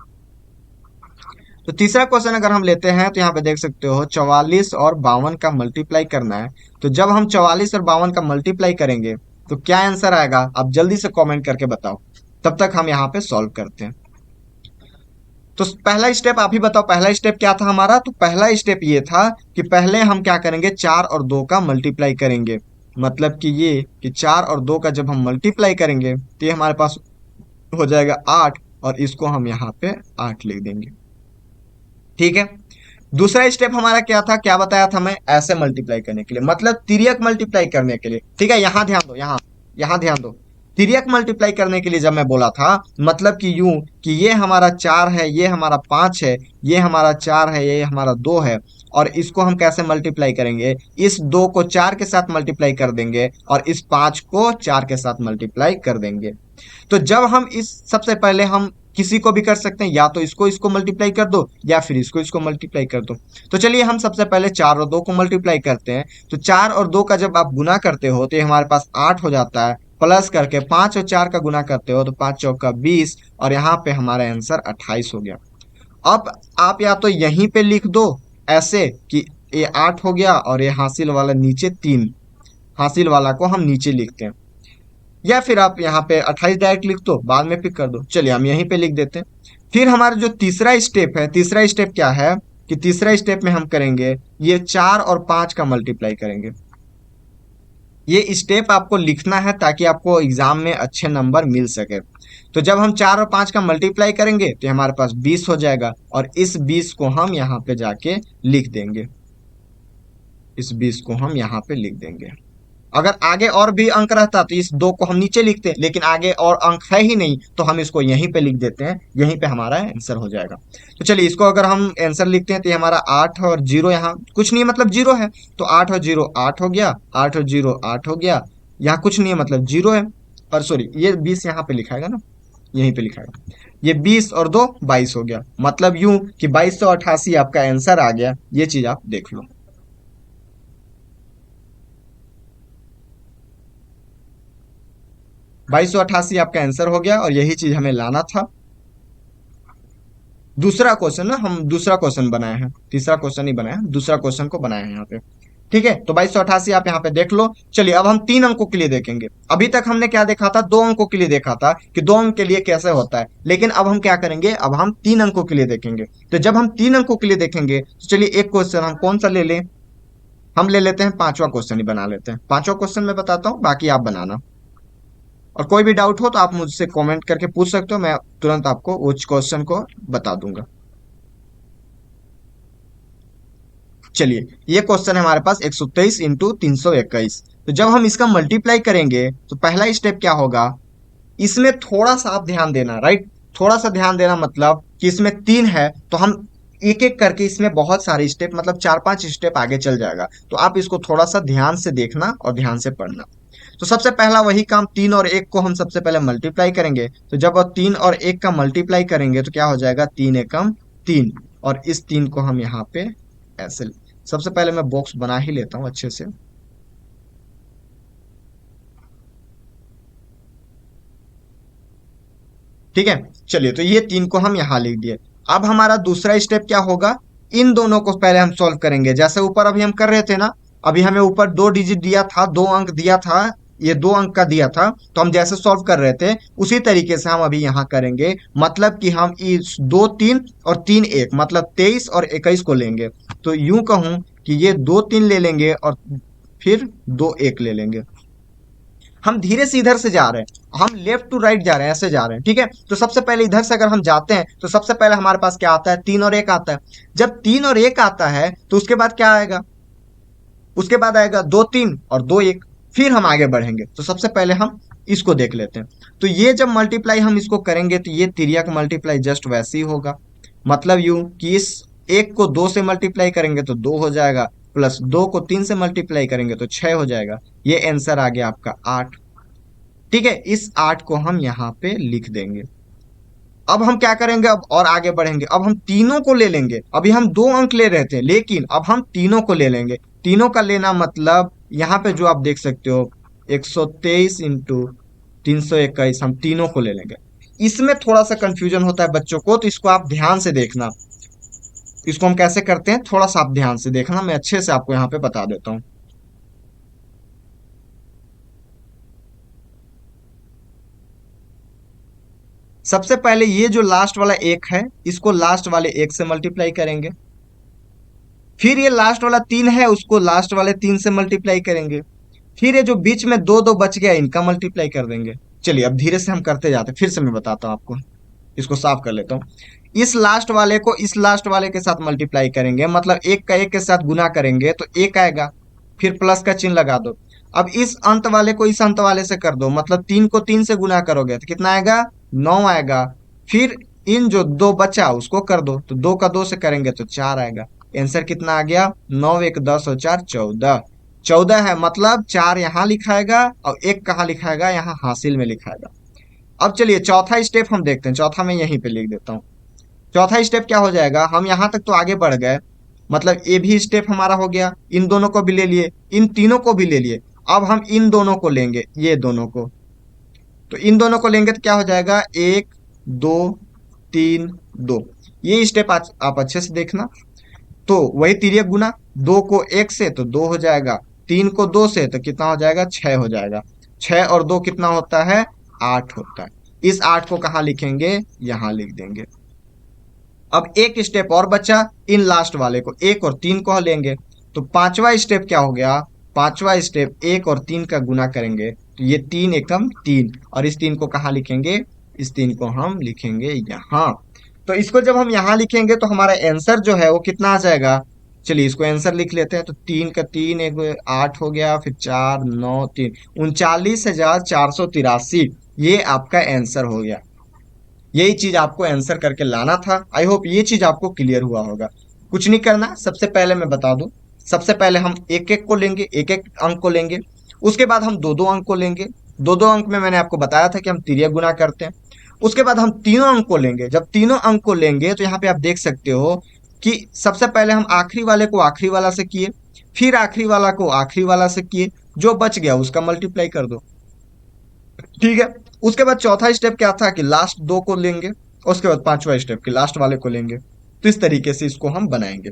तो तीसरा क्वेश्चन अगर हम लेते हैं तो यहाँ पे देख सकते हो 44 और 52 का मल्टीप्लाई करना है। तो जब हम 44 और 52 का मल्टीप्लाई करेंगे तो क्या आंसर आएगा, आप जल्दी से कमेंट करके बताओ। तब तक हम यहाँ पे सॉल्व करते हैं। तो पहला स्टेप आप ही बताओ, पहला स्टेप क्या था हमारा। तो पहला स्टेप ये था कि पहले हम क्या करेंगे, 4 और 2 का मल्टीप्लाई करेंगे। मतलब कि ये कि 4 और 2 का जब हम मल्टीप्लाई करेंगे तो ये हमारे पास हो जाएगा 8, और इसको हम यहाँ पे 8 लिख देंगे। ठीक है। दूसरा स्टेप हमारा क्या था, क्या बताया था मैं, ऐसे मल्टीप्लाई करने के लिए, मतलब तिर्यक मल्टीप्लाई करने के लिए। ठीक है, यहाँ ध्यान दो, यहाँ ध्यान दो। तिर्यक मल्टीप्लाई करने के लिए जब मैं बोला था, मतलब कि यूं कि ये हमारा 4 है, ये हमारा 5 है, ये हमारा 4 है, ये हमारा 2 है, और इसको हम कैसे मल्टीप्लाई करेंगे, इस 2 को 4 के साथ मल्टीप्लाई कर देंगे और इस 5 को 4 के साथ मल्टीप्लाई कर देंगे। तो जब हम इस सबसे पहले हम किसी को भी कर सकते हैं, या तो इसको इसको मल्टीप्लाई कर दो या फिर इसको इसको मल्टीप्लाई कर दो। तो चलिए हम सबसे पहले 4 और 2 को मल्टीप्लाई करते हैं। तो 4 और 2 का जब आप गुना करते हो तो ये हमारे पास 8 हो जाता है। प्लस करके 5 और 4 का गुना करते हो तो 5 चौका 20, और यहाँ पे हमारा आंसर 28 हो गया। अब आप या तो यहीं पे लिख दो ऐसे कि ये 8 हो गया और ये हासिल वाला नीचे 3, हासिल वाला को हम नीचे लिखते हैं, या फिर आप यहाँ पे 28 डायरेक्ट लिख दो, बाद में पिक कर दो। चलिए हम यहीं पे लिख देते हैं। फिर हमारा जो तीसरा स्टेप है, तीसरा स्टेप क्या है कि तीसरा स्टेप में हम करेंगे ये 4 और 5 का मल्टीप्लाई करेंगे। ये स्टेप आपको लिखना है ताकि आपको एग्जाम में अच्छे नंबर मिल सके। तो जब हम 4 और 5 का मल्टीप्लाई करेंगे तो हमारे पास 20 हो जाएगा, और इस 20 को हम यहाँ पे जाके लिख देंगे, इस 20 को हम यहाँ पे लिख देंगे। अगर आगे और भी अंक रहता तो इस दो को हम नीचे लिखते, लेकिन आगे और अंक है ही नहीं तो हम इसको यहीं पे लिख देते हैं, यहीं पे हमारा आंसर हो जाएगा। तो चलिए इसको अगर हम आंसर लिखते हैं तो ये हमारा 8 और 0, यहाँ कुछ नहीं है मतलब 0 है, तो 8 और 0 8 हो गया, 8 और 0 8 हो गया, यहाँ कुछ नहीं है मतलब 0 है। और सॉरी ये 20 यहाँ पे लिखाएगा ना, यहीं पे लिखाएगा। ये 20 और 2 22 हो गया, मतलब यूं कि 2288 आपका आंसर आ गया, ये चीज आप देख लो। 2288 आपका आंसर हो गया और यही चीज हमें लाना था। दूसरा क्वेश्चन ना, हम दूसरा क्वेश्चन बनाए हैं, तीसरा क्वेश्चन ही बनाया, दूसरा क्वेश्चन को बनाए हैं यहाँ पे। ठीक है, तो 2288 आप यहाँ पे देख लो। चलिए अब हम 3 अंकों के लिए देखेंगे। अभी तक हमने क्या देखा था, 2 अंकों के लिए देखा था कि 2 अंक के लिए कैसे होता है, लेकिन अब हम क्या करेंगे, अब हम 3 अंकों के लिए देखेंगे। तो जब हम 3 अंकों के लिए देखेंगे तो चलिए एक क्वेश्चन हम कौन सा ले लें, हम ले लेते हैं पांचवा क्वेश्चन ही बना लेते हैं। पांचवा क्वेश्चन मैं बताता हूँ, बाकी आप बनाना। और कोई भी डाउट हो तो आप मुझसे कमेंट करके पूछ सकते हो, मैं तुरंत आपको उस क्वेश्चन को बता दूंगा। चलिए ये क्वेश्चन है हमारे पास 123 × 321। तो जब हम इसका मल्टीप्लाई करेंगे तो पहला स्टेप क्या होगा, इसमें थोड़ा सा आप ध्यान देना, राइट। थोड़ा सा ध्यान देना मतलब कि इसमें 3 है तो हम एक एक करके इसमें बहुत सारे स्टेप मतलब 4-5 स्टेप आगे चल जाएगा। तो आप इसको थोड़ा सा ध्यान से देखना और ध्यान से पढ़ना। तो सबसे पहला वही काम, 3 और 1 को हम सबसे पहले मल्टीप्लाई करेंगे। तो जब 3 और 1 का मल्टीप्लाई करेंगे तो क्या हो जाएगा, 3 एकम 3। और इस 3 को हम यहाँ पे ऐसे, सबसे पहले मैं बॉक्स बना ही लेता हूँ अच्छे से। ठीक है, चलिए तो ये 3 को हम यहाँ लिख दिए। अब हमारा दूसरा स्टेप क्या होगा, इन दोनों को पहले हम सॉल्व करेंगे, जैसे ऊपर अभी हम कर रहे थे ना। अभी हमें ऊपर 2 डिजिट दिया था, 2 अंक दिया था, ये 2 अंक का दिया था, तो हम जैसे सॉल्व कर रहे थे उसी तरीके से हम अभी यहाँ करेंगे। मतलब कि हम इस 2 3 और 3 1 मतलब 23 और 21 को लेंगे। तो यूं कहूं कि ये 2 3 ले लेंगे और फिर 2 1 ले लेंगे। हम धीरे से इधर से जा रहे हैं, हम लेफ्ट टू राइट जा रहे हैं, ऐसे जा रहे हैं। ठीक है, तो सबसे पहले इधर से अगर हम जाते हैं तो सबसे पहले हमारे पास क्या आता है, 3 और 1 आता है। जब 3 और 1 आता है तो उसके बाद क्या आएगा, उसके बाद आएगा 2 3 और 2 1। फिर हम आगे बढ़ेंगे, तो सबसे पहले हम इसको देख लेते हैं। तो ये जब मल्टीप्लाई हम इसको करेंगे तो ये तिरिया का मल्टीप्लाई जस्ट वैसे ही होगा। मतलब यूं कि इस 1 को 2 से मल्टीप्लाई करेंगे तो 2 हो जाएगा, प्लस 2 को 3 से मल्टीप्लाई करेंगे तो 6 हो जाएगा। ये आंसर आ गया आपका 8। ठीक है, इस 8 को हम यहाँ पे लिख देंगे। अब हम क्या करेंगे, अब और आगे बढ़ेंगे। अब हम तीनों को ले लेंगे, अभी हम 2 अंक ले रहे थे लेकिन अब हम तीनों को ले लेंगे। तीनों का लेना मतलब यहाँ पे जो आप देख सकते हो 123 × 321, हम तीनों को ले लेंगे। इसमें थोड़ा सा कंफ्यूजन होता है बच्चों को, तो इसको आप ध्यान से देखना। इसको हम कैसे करते हैं थोड़ा सा आप ध्यान से देखना, मैं अच्छे से आपको यहाँ पे बता देता हूँ। सबसे पहले ये जो लास्ट वाला 1 है इसको लास्ट वाले 1 से मल्टीप्लाई करेंगे। फिर ये लास्ट वाला 3 है उसको लास्ट वाले 3 से मल्टीप्लाई करेंगे। फिर ये जो बीच में 2 2 बच गया इनका मल्टीप्लाई कर देंगे। चलिए अब धीरे से हम करते जाते हैं, फिर से मैं बताता हूँ आपको। इसको साफ कर लेता हूँ। इस लास्ट वाले को इस लास्ट वाले के साथ मल्टीप्लाई करेंगे, मतलब 1 का 1 के साथ गुना करेंगे तो 1 आएगा। फिर प्लस का चिन्ह लगा दो। अब इस अंत वाले को इस अंत वाले से कर दो, मतलब 3 को 3 से गुना करोगे तो कितना आएगा, 9 आएगा। फिर इन जो 2 बचा उसको कर दो, तो 2 का 2 से करेंगे तो 4 आएगा। आंसर कितना आ गया, 9 1 10 और 4 14। 14 है, मतलब 4 यहाँ लिखाएगा और 1 कहाँ लिखाएगा, यहाँ हासिल में लिखाएगा। अब चलिए चौथा स्टेप हम देखते हैं, चौथा मैं यहीं पे लिख देता हूँ। चौथा स्टेप क्या हो जाएगा, हम यहाँ तक तो आगे बढ़ गए, मतलब ये भी स्टेप हमारा हो गया। इन दोनों को भी ले लिए, इन तीनों को भी ले लिए। अब हम इन दोनों को लेंगे, ये दोनों को। तो इन दोनों को लेंगे तो क्या हो जाएगा, 1 2 3 2। ये स्टेप आप अच्छे से देखना। तो वही तिर्यक गुना, 2 को 1 से तो 2 हो जाएगा, 3 को 2 से तो कितना हो जाएगा, 6 हो जाएगा। 6 और 2 कितना होता है, 8 होता है। इस 8 को कहाँ लिखेंगे, यहाँ लिख देंगे। अब एक स्टेप और बचा, इन लास्ट वाले को 1 और 3 को लेंगे। तो पांचवा स्टेप क्या हो गया, पांचवा स्टेप 1 और 3 का गुना करेंगे तो ये 3 एकम 3, और इस 3 को कहाँ लिखेंगे, इस 3 को हम लिखेंगे यहाँ। तो इसको जब हम यहाँ लिखेंगे तो हमारा आंसर जो है वो कितना आ जाएगा, चलिए इसको आंसर लिख लेते हैं। तो 3 का 3 एक 8 हो गया, फिर 4 9 3 39,483 ये आपका आंसर हो गया। यही चीज आपको आंसर करके लाना था। आई होप ये चीज आपको क्लियर हुआ होगा। कुछ नहीं करना, सबसे पहले मैं बता दूं, सबसे पहले हम एक एक को लेंगे, एक एक अंक को लेंगे। उसके बाद हम दो दो अंक को लेंगे। दो दो अंक में मैंने आपको बताया था कि हम तिर्यक गुना करते हैं। उसके बाद हम तीनों अंक को लेंगे। जब तीनों अंक को लेंगे तो यहाँ पे आप देख सकते हो कि सबसे पहले हम आखिरी वाले को आखिरी वाला से किए, फिर आखिरी वाला को आखिरी वाला से किए, जो बच गया उसका मल्टीप्लाई कर दो। ठीक है। उसके बाद चौथा स्टेप क्या था कि लास्ट दो को लेंगे, उसके बाद पांचवा स्टेप कि लास्ट वाले को लेंगे। तो इस तरीके से इसको हम बनाएंगे।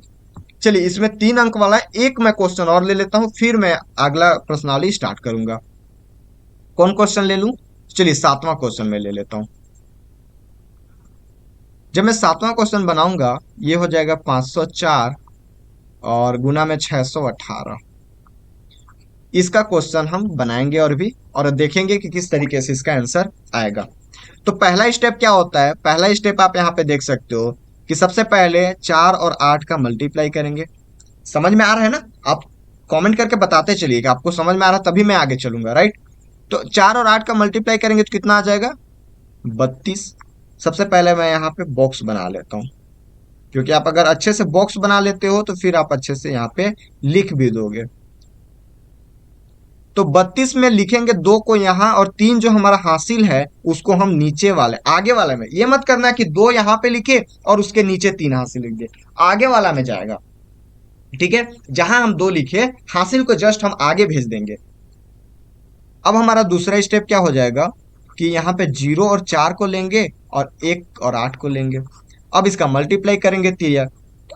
चलिए इसमें 3 अंक वाला एक मैं क्वेश्चन और ले लेता हूं, फिर मैं अगला प्रश्नावली स्टार्ट करूंगा। कौन क्वेश्चन ले लूं? चलिए 7वां क्वेश्चन में ले लेता हूं। जब मैं 7वां क्वेश्चन बनाऊंगा, ये हो जाएगा 504 और गुना में 618। इसका क्वेश्चन हम बनाएंगे और देखेंगे कि किस तरीके से इसका आंसर आएगा। तो पहला स्टेप क्या होता है? पहला स्टेप आप यहाँ पे देख सकते हो कि सबसे पहले 4 और 8 का मल्टीप्लाई करेंगे। समझ में आ रहा है ना? आप कमेंट करके बताते चलिए कि आपको समझ में आ रहा है, तभी मैं आगे चलूंगा, राइट? तो 4 और 8 का मल्टीप्लाई करेंगे तो कितना आ जाएगा? 32। सबसे पहले मैं यहाँ पे बॉक्स बना लेता हूँ, क्योंकि आप अगर अच्छे से बॉक्स बना लेते हो तो फिर आप अच्छे से यहाँ पे लिख भी दोगे। तो 32 में लिखेंगे दो को यहाँ, और 3 जो हमारा हासिल है उसको हम नीचे वाले आगे वाले में, ये मत करना कि दो यहाँ पे लिखे और उसके नीचे 3 हासिल लिख दे, आगे वाला में जाएगा। ठीक है, जहां हम दो लिखे हासिल को जस्ट हम आगे भेज देंगे। अब हमारा दूसरा स्टेप क्या हो जाएगा कि यहाँ पे 0 और 4 को लेंगे और 1 और 8 को लेंगे। अब इसका मल्टीप्लाई करेंगे तिर्यक।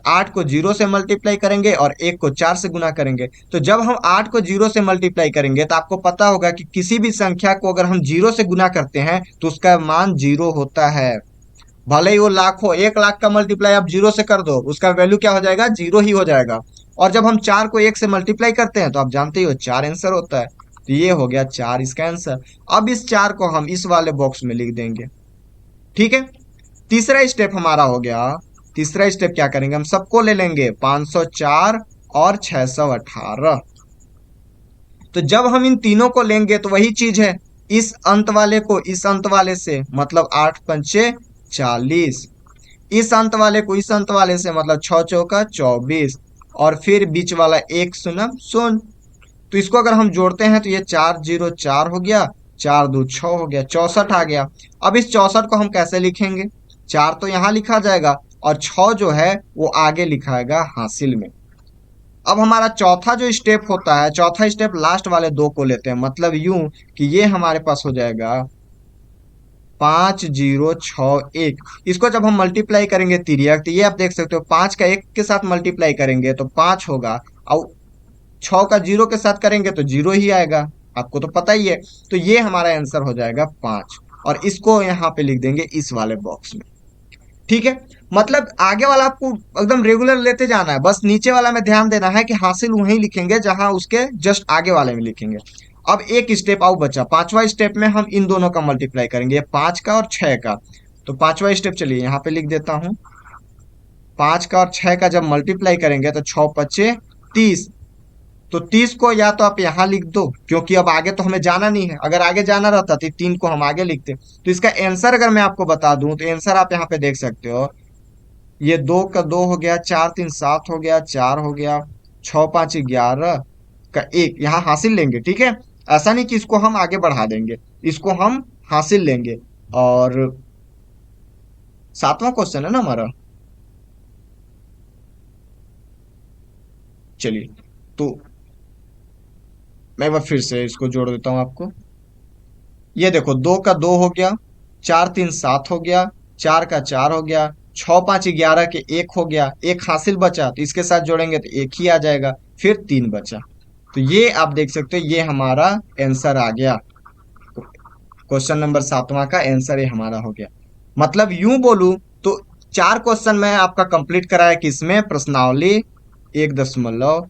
8 को 0 से मल्टीप्लाई करेंगे और 1 को 4 से गुना करेंगे। तो जब हम 8 को 0 से मल्टीप्लाई करेंगे तो आपको पता होगा कि किसी भी संख्या को अगर हम 0 से गुना करते हैं तो उसका मान 0 होता है। भले ही वो लाख हो, 1 लाख का मल्टीप्लाई आप 0 से कर दो, उसका वैल्यू क्या हो जाएगा? 0 ही हो जाएगा। और जब हम 4 को 1 से मल्टीप्लाई करते हैं तो आप जानते ही हो 4 आंसर होता है। तो ये हो गया 4 इसका आंसर। अब इस 4 को हम इस वाले बॉक्स में लिख देंगे। ठीक है, तीसरा स्टेप हमारा हो गया। तीसरा स्टेप क्या करेंगे? हम सबको ले लेंगे 504 और 618। तो जब हम इन तीनों को लेंगे तो वही चीज है, इस अंत वाले को इस अंत वाले से, मतलब 8 पंचे 40, इस अंत वाले को इस अंत वाले से, मतलब 6 चौका 24, और फिर बीच वाला एक शून्य शून्य। तो इसको अगर हम जोड़ते हैं तो ये 404 हो गया, 4 2 6 हो गया, 64 आ गया। अब इस 64 को हम कैसे लिखेंगे? 4 तो यहाँ लिखा जाएगा और 6 जो है वो आगे लिखाएगा हासिल में। अब हमारा चौथा जो स्टेप होता है, चौथा स्टेप लास्ट वाले दो को लेते हैं, मतलब यूं कि ये हमारे पास हो जाएगा 5061। इसको जब हम मल्टीप्लाई करेंगे तिर्यक, तो ये आप देख सकते हो 5 का 1 के साथ मल्टीप्लाई करेंगे तो 5 होगा, और 6 का 0 के साथ करेंगे तो 0 ही आएगा, आपको तो पता ही है। तो ये हमारा आंसर हो जाएगा 5, और इसको यहाँ पे लिख देंगे इस वाले बॉक्स में। ठीक है, मतलब आगे वाला आपको एकदम रेगुलर लेते जाना है, बस नीचे वाला में ध्यान देना है कि हासिल वहीं लिखेंगे जहां उसके जस्ट आगे वाले में लिखेंगे। अब एक स्टेप आउ बचा, पांचवा स्टेप में हम इन दोनों का मल्टीप्लाई करेंगे, 5 का और 6 का। तो पांचवा स्टेप चलिए यहाँ पे लिख देता हूं। 5 का और 6 का जब मल्टीप्लाई करेंगे तो 6 पच्चे 30। तो 30 को या तो आप यहाँ लिख दो, क्योंकि अब आगे तो हमें जाना नहीं है, अगर आगे जाना रहता तो 3 को हम आगे लिखते। तो इसका आंसर अगर मैं आपको बता दूं तो आंसर आप यहाँ पे देख सकते हो, ये 2 का 2 हो गया, 4 3 7 हो गया, 4 हो गया, 6 5 11 का 1 यहाँ हासिल लेंगे। ठीक है, ऐसा नहीं कि इसको हम आगे बढ़ा देंगे, इसको हम हासिल लेंगे। और 7वां क्वेश्चन है ना हमारा। चलिए, तो मैं एक बार फिर से इसको जोड़ देता हूं आपको। ये देखो 2 का 2 हो गया, 4 3 7 हो गया, 4 का 4 हो गया, 6 5 11 के 1 हो गया, एक हासिल बचा तो इसके साथ जोड़ेंगे तो एक ही आ जाएगा, फिर 3 बचा। तो ये आप देख सकते हो, ये हमारा आंसर आ गया। क्वेश्चन नंबर 7वां का आंसर ये हमारा हो गया। मतलब यूं बोलूं तो 4 क्वेश्चन मैं आपका कंप्लीट कराया किसमें? प्रश्नावली 1.1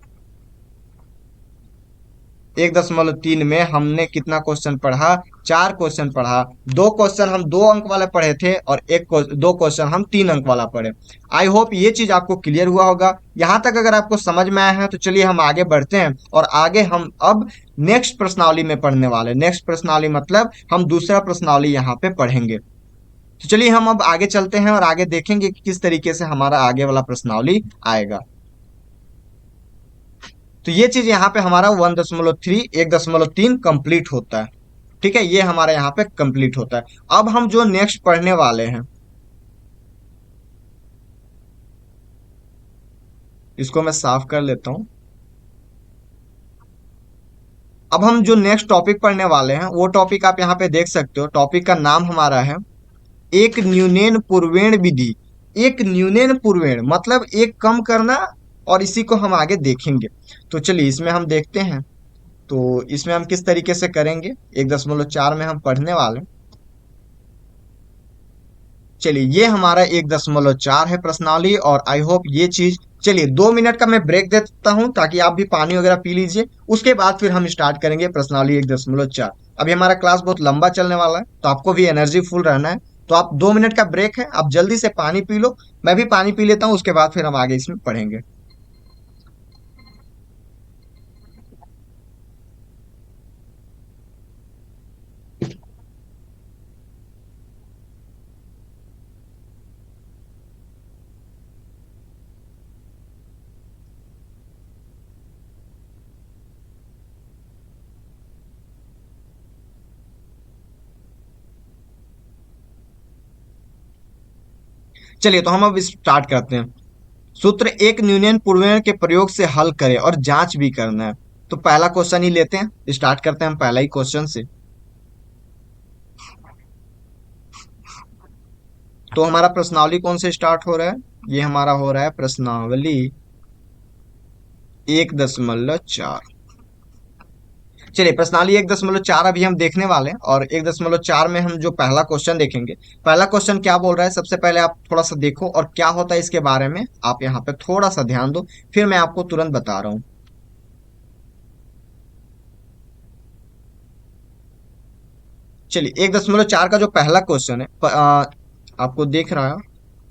1.3 में हमने कितना क्वेश्चन पढ़ा? 4 क्वेश्चन पढ़ा। 2 क्वेश्चन हम 2 अंक वाले पढ़े थे और 2 क्वेश्चन हम 3 अंक वाला पढ़े। आई होप ये चीज आपको क्लियर हुआ होगा। यहाँ तक अगर आपको समझ में आया है तो चलिए हम आगे बढ़ते हैं और आगे हम अब नेक्स्ट प्रश्नावली में पढ़ने वाले। नेक्स्ट प्रश्नावली मतलब हम दूसरा प्रश्नावली यहाँ पे पढ़ेंगे। तो चलिए हम अब आगे चलते हैं और आगे देखेंगे कि किस तरीके से हमारा आगे वाला प्रश्नावली आएगा। तो ये चीज यहाँ पे हमारा 1.3 1.3 कंप्लीट होता है। ठीक है, ये हमारा यहाँ पे कंप्लीट होता है। अब हम जो नेक्स्ट पढ़ने वाले हैं, इसको मैं साफ कर लेता हूँ। अब हम जो नेक्स्ट टॉपिक पढ़ने वाले हैं वो टॉपिक आप यहाँ पे देख सकते हो। टॉपिक का नाम हमारा है एक न्यूनन पूर्वेण विधि। एक न्यूनन पूर्वेण मतलब एक कम करना, और इसी को हम आगे देखेंगे। तो चलिए इसमें हम देखते हैं। तो इसमें हम किस तरीके से करेंगे, 1.4 में हम पढ़ने वाले हैं। चलिए ये हमारा 1.4 है प्रश्नावली, और आई होप ये चीज। चलिए 2 मिनट का मैं ब्रेक दे देता हूं ताकि आप भी पानी वगैरह पी लीजिए। उसके बाद फिर हम स्टार्ट करेंगे प्रश्नावली 1.4। अभी हमारा क्लास बहुत लंबा चलने वाला है तो आपको भी एनर्जी फुल रहना है। तो आप 2 मिनट का ब्रेक है, आप जल्दी से पानी पी लो, मैं भी पानी पी लेता हूँ, उसके बाद फिर हम आगे इसमें पढ़ेंगे। चलिए तो हम अब स्टार्ट करते हैं। सूत्र एक न्यूनन पूर्वेण के प्रयोग से हल करें और जांच भी करना है। तो पहला क्वेश्चन ही लेते हैं, स्टार्ट करते हैं हम पहला ही क्वेश्चन से। तो हमारा प्रश्नावली कौन से स्टार्ट हो रहा है? ये हमारा हो रहा है प्रश्नावली 1.4। चलिए प्रश्नावली 1.4 अभी हम देखने वाले हैं, और 1.4 में हम जो पहला क्वेश्चन देखेंगे, पहला क्वेश्चन क्या बोल रहा है सबसे पहले आप थोड़ा सा देखो, और क्या होता है इसके बारे में आप यहाँ पे थोड़ा सा ध्यान दो, फिर मैं आपको तुरंत बता रहा हूँ। चलिए 1.4 का जो पहला क्वेश्चन है आपको देख रहा है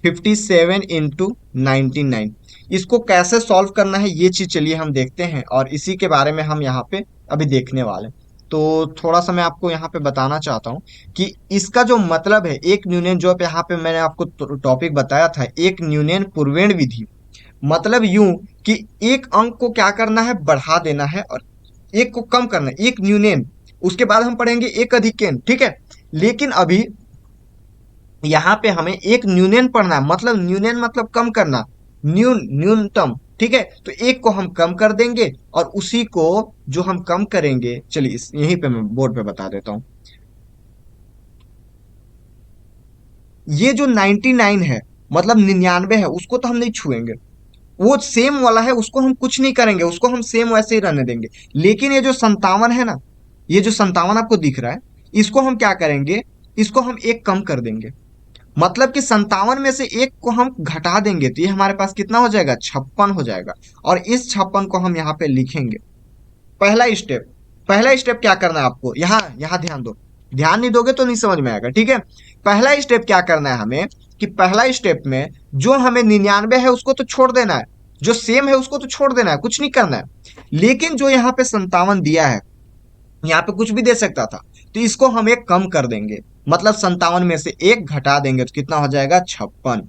57 × 99। इसको कैसे सॉल्व करना है ये चीज चलिए हम देखते हैं, और इसी के बारे में हम यहाँ पे अभी देखने वाले हैं। तो थोड़ा सा मैं आपको यहाँ पे बताना चाहता हूँ कि इसका जो मतलब है, एक न्यूनन, जो यहाँ पे मैंने आपको टॉपिक बताया था, एक न्यूनन पूर्वेण विधि, मतलब यूं कि एक अंक को क्या करना है, बढ़ा देना है, और एक को कम करना है, एक न्यूनन। उसके बाद हम पढ़ेंगे एक अधिकन, ठीक है। लेकिन अभी यहाँ पे हमें एक न्यूनन पढ़ना है, मतलब न्यूनन मतलब कम करना, न्यूनतम, ठीक है। तो एक को हम कम कर देंगे, और उसी को जो हम कम करेंगे, चलिए यहीं पे मैं बोर्ड पे बता देता हूँ। ये जो 99 है, मतलब 99 है, उसको तो हम नहीं छुएंगे। वो सेम वाला है, उसको हम कुछ नहीं करेंगे, उसको हम सेम वैसे ही रहने देंगे। लेकिन ये जो 57 है ना, ये जो 57 आपको दिख रहा है, इसको हम क्या करेंगे, इसको हम एक कम कर देंगे। मतलब कि 57 में से एक को हम घटा देंगे, तो ये हमारे पास कितना हो जाएगा, 56 हो जाएगा। और इस 56 को हम यहाँ पे लिखेंगे। पहला स्टेप, पहला स्टेप क्या करना है आपको, यहाँ यहाँ ध्यान दो। ध्यान नहीं दोगे तो नहीं समझ में आएगा, ठीक है। पहला स्टेप क्या करना है हमें, कि पहला स्टेप में जो हमें 99 है उसको तो छोड़ देना है, जो सेम है उसको तो छोड़ देना है, कुछ नहीं करना है। लेकिन जो यहाँ पे 57 दिया है, यहाँ पे कुछ भी दे सकता था, तो इसको हम एक कम कर देंगे। मतलब 57 में से एक घटा देंगे तो कितना हो जाएगा, 56।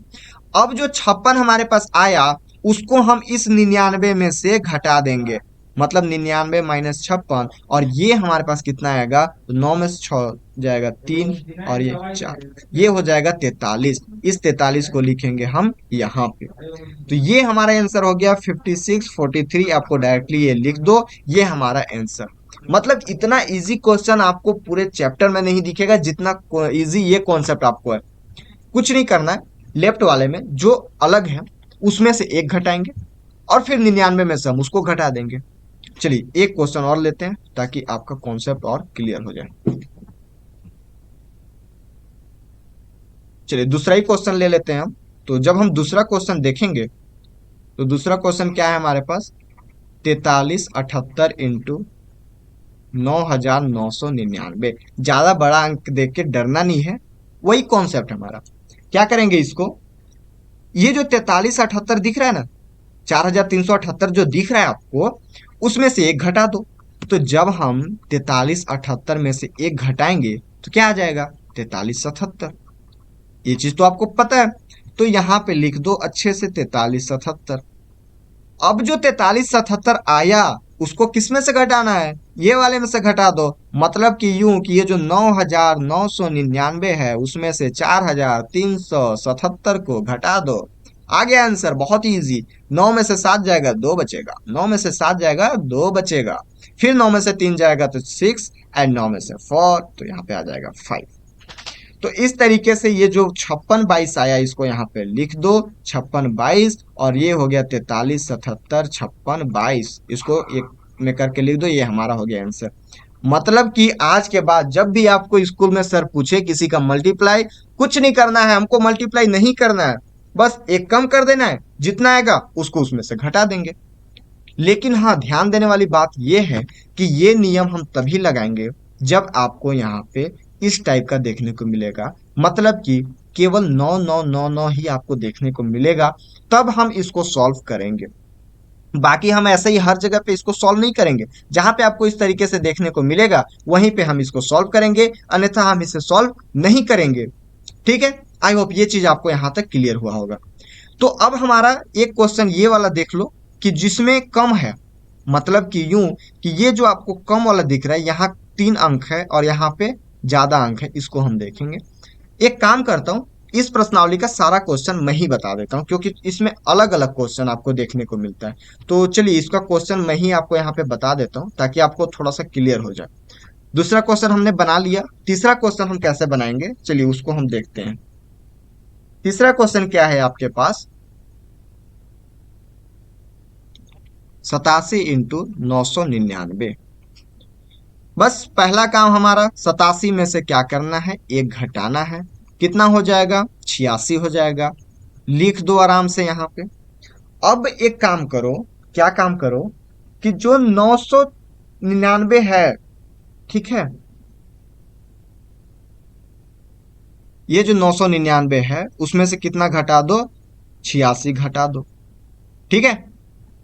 अब जो 56 हमारे पास आया, उसको हम इस 99 में से घटा देंगे। मतलब 99 माइनस 56, और ये हमारे पास कितना आएगा, तो 9 में से 6 जाएगा 3, और ये 4, ये हो जाएगा 43। इस 43 को लिखेंगे हम यहाँ पे। तो ये हमारा आंसर हो गया 5643। आपको डायरेक्टली ये लिख दो, ये हमारा आंसर। मतलब इतना इजी क्वेश्चन आपको पूरे चैप्टर में नहीं दिखेगा जितना इजी ये कॉन्सेप्ट आपको है। कुछ नहीं करना है, लेफ्ट वाले में जो अलग है उसमें से एक घटाएंगे, और फिर 99 में से हम उसको घटा देंगे। चलिए एक क्वेश्चन और लेते हैं ताकि आपका कॉन्सेप्ट और क्लियर हो जाए। चलिए दूसरा ही क्वेश्चन ले लेते हैं हम। तो जब हम दूसरा क्वेश्चन देखेंगे, तो दूसरा क्वेश्चन क्या है हमारे पास, 43 78 इंटू 9,999। ज्यादा बड़ा अंक देख के डरना नहीं है, वही कॉन्सेप्ट हमारा। क्या करेंगे इसको, ये जो 4378 दिख रहा है ना, 4,378 जो दिख रहा है आपको, उसमें से एक घटा दो। तो जब हम 4378 में से एक घटाएंगे तो क्या आ जाएगा, 4377। ये चीज तो आपको पता है। तो यहां पे लिख दो अच्छे से 4377। अब जो 4377 आया, उसको किस में से घटाना है, ये वाले में से घटा दो। मतलब कि यूं कि ये जो 9,999 है, उसमें से 4,377 को घटा दो। आ गया आंसर, बहुत ही इजी। 9 में से 7 जाएगा, 2 बचेगा। 9 में से 7 जाएगा, 2 बचेगा। फिर 9 में से 3 जाएगा तो 6, एंड 9 में से 4, तो यहाँ पे आ जाएगा 5। तो इस तरीके से ये जो 5622 आया, इसको यहाँ पे लिख दो, 5622। और ये हो गया 4377 5622, इसको एक में करके लिख दो, ये हमारा हो गया आंसर। मतलब कि आज के बाद जब भी आपको स्कूल में सर पूछे किसी का मल्टीप्लाई, कुछ नहीं करना है, हमको मल्टीप्लाई नहीं करना है, बस एक कम कर देना है, जितना आएगा उसको उसमें से घटा देंगे। लेकिन हाँ, ध्यान देने वाली बात यह है कि ये नियम हम तभी लगाएंगे जब आपको यहाँ पे इस टाइप का देखने को मिलेगा। मतलब कि केवल 9,999 ही आपको देखने को मिलेगा, तब हम इसको सॉल्व करेंगे। बाकी हम ऐसे ही हर जगह पे इसको सॉल्व नहीं करेंगे। जहां पे आपको इस तरीके से देखने को मिलेगा, वहीं पे हम इसको सॉल्व करेंगे, अन्यथा हम इसे सॉल्व नहीं करेंगे। ठीक है, आई होप ये चीज आपको यहां तक क्लियर हुआ होगा। तो अब हमारा एक क्वेश्चन ये वाला देख लो कि जिसमें कम है। मतलब कि यूं कि ये जो आपको कम वाला दिख रहा है, यहाँ 3 अंक है और यहाँ पे ज्यादा अंक है, इसको हम देखेंगे। एक काम करता हूँ, इस प्रश्नावली का सारा क्वेश्चन मैं ही बता देता हूँ, क्योंकि इसमें अलग अलग क्वेश्चन आपको देखने को मिलता है। तो चलिए, इसका क्वेश्चन मैं ही आपको यहाँ पे बता देता हूँ, ताकि आपको थोड़ा सा क्लियर हो जाए। दूसरा क्वेश्चन हमने बना लिया, तीसरा क्वेश्चन हम कैसे बनाएंगे, चलिए उसको हम देखते हैं। तीसरा क्वेश्चन क्या है आपके पास, 87 × 999। बस पहला काम हमारा 87 में से क्या करना है, एक घटाना है। कितना हो जाएगा, 86 हो जाएगा। लिख दो आराम से यहाँ पे। अब एक काम करो, क्या काम करो कि जो 999 है, ठीक है, ये जो 999 है, उसमें से कितना घटा दो, 86 घटा दो। ठीक है,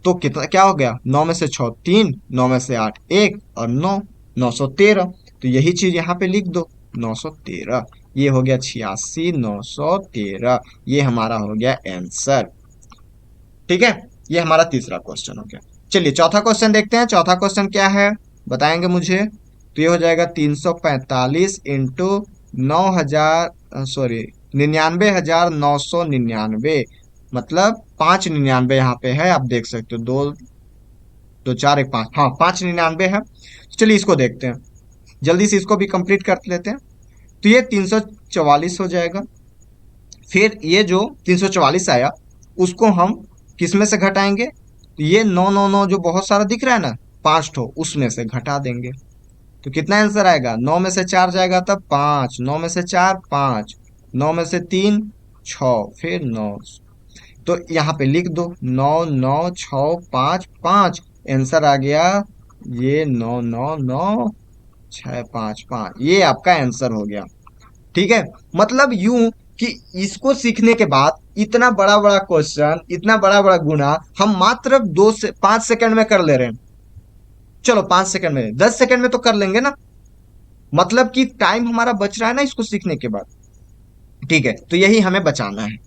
तो कितना क्या हो गया, 9 में से 6 3, 9 में से 8 1, और 9 913। तो यही चीज यहाँ पे लिख दो, 913। ये हो गया 86 913, ये हमारा हो गया आंसर। ठीक है, ये हमारा तीसरा क्वेश्चन हो गया। चलिए चौथा क्वेश्चन देखते हैं। चौथा क्वेश्चन क्या है, बताएंगे मुझे। तो ये हो जाएगा 345 इंटू 9,000, सॉरी, 99,999। मतलब 599 यहाँ पे है, आप देख सकते हो। दो दो चार एक पाँच, हाँ 599 है। चलिए इसको देखते हैं, जल्दी से इसको भी कंप्लीट कर लेते हैं। तो ये 344 हो जाएगा। फिर ये जो 344 आया, उसको हम किस में से घटाएंगे, तो ये 999 जो बहुत सारा दिख रहा है ना, 5 ठो, उसमें से घटा देंगे। तो कितना आंसर आएगा, 9 में से 4 जाएगा तब 5, 9 में से 4 5, 9 में से 3 6, फिर 9। तो यहाँ पे लिख दो 9 9 6 5 5, आंसर आ गया ये 9 9 9 6 5 5, ये आपका आंसर हो गया। ठीक है, मतलब यूं कि इसको सीखने के बाद इतना बड़ा बड़ा क्वेश्चन, इतना बड़ा बड़ा गुना हम मात्र 2 से 5 सेकंड में कर ले रहे हैं। चलो 5 सेकंड में, 10 सेकंड में तो कर लेंगे ना। मतलब कि टाइम हमारा बच रहा है ना इसको सीखने के बाद। ठीक है, तो यही हमें बचाना है।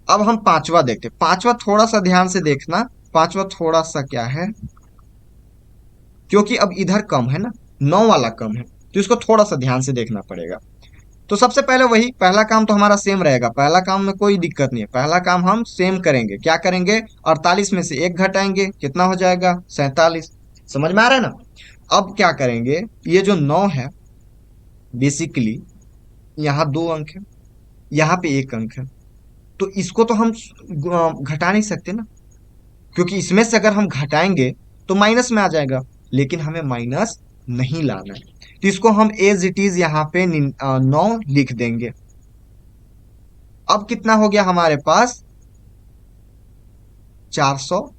अब हम पांचवा देखते हैं। पांचवा थोड़ा सा ध्यान से देखना, पांचवा थोड़ा सा क्या है, क्योंकि अब इधर कम है ना, 9 वाला कम है, तो इसको थोड़ा सा ध्यान से देखना पड़ेगा। तो सबसे पहले वही पहला काम तो हमारा सेम रहेगा, पहला काम में कोई दिक्कत नहीं है, पहला काम हम सेम करेंगे। क्या करेंगे, 48 में से एक घटाएंगे, कितना हो जाएगा, 47। समझ में आ रहा है ना। अब क्या करेंगे, ये जो 9 है, बेसिकली यहाँ 2 अंक है, यहाँ पे 1 अंक है, तो इसको तो हम घटा नहीं सकते ना, क्योंकि इसमें से अगर हम घटाएंगे तो माइनस में आ जाएगा, लेकिन हमें माइनस नहीं लाना है। तो इसको हम एज इट इज यहाँ पे 9 लिख देंगे। अब कितना हो गया हमारे पास, 400,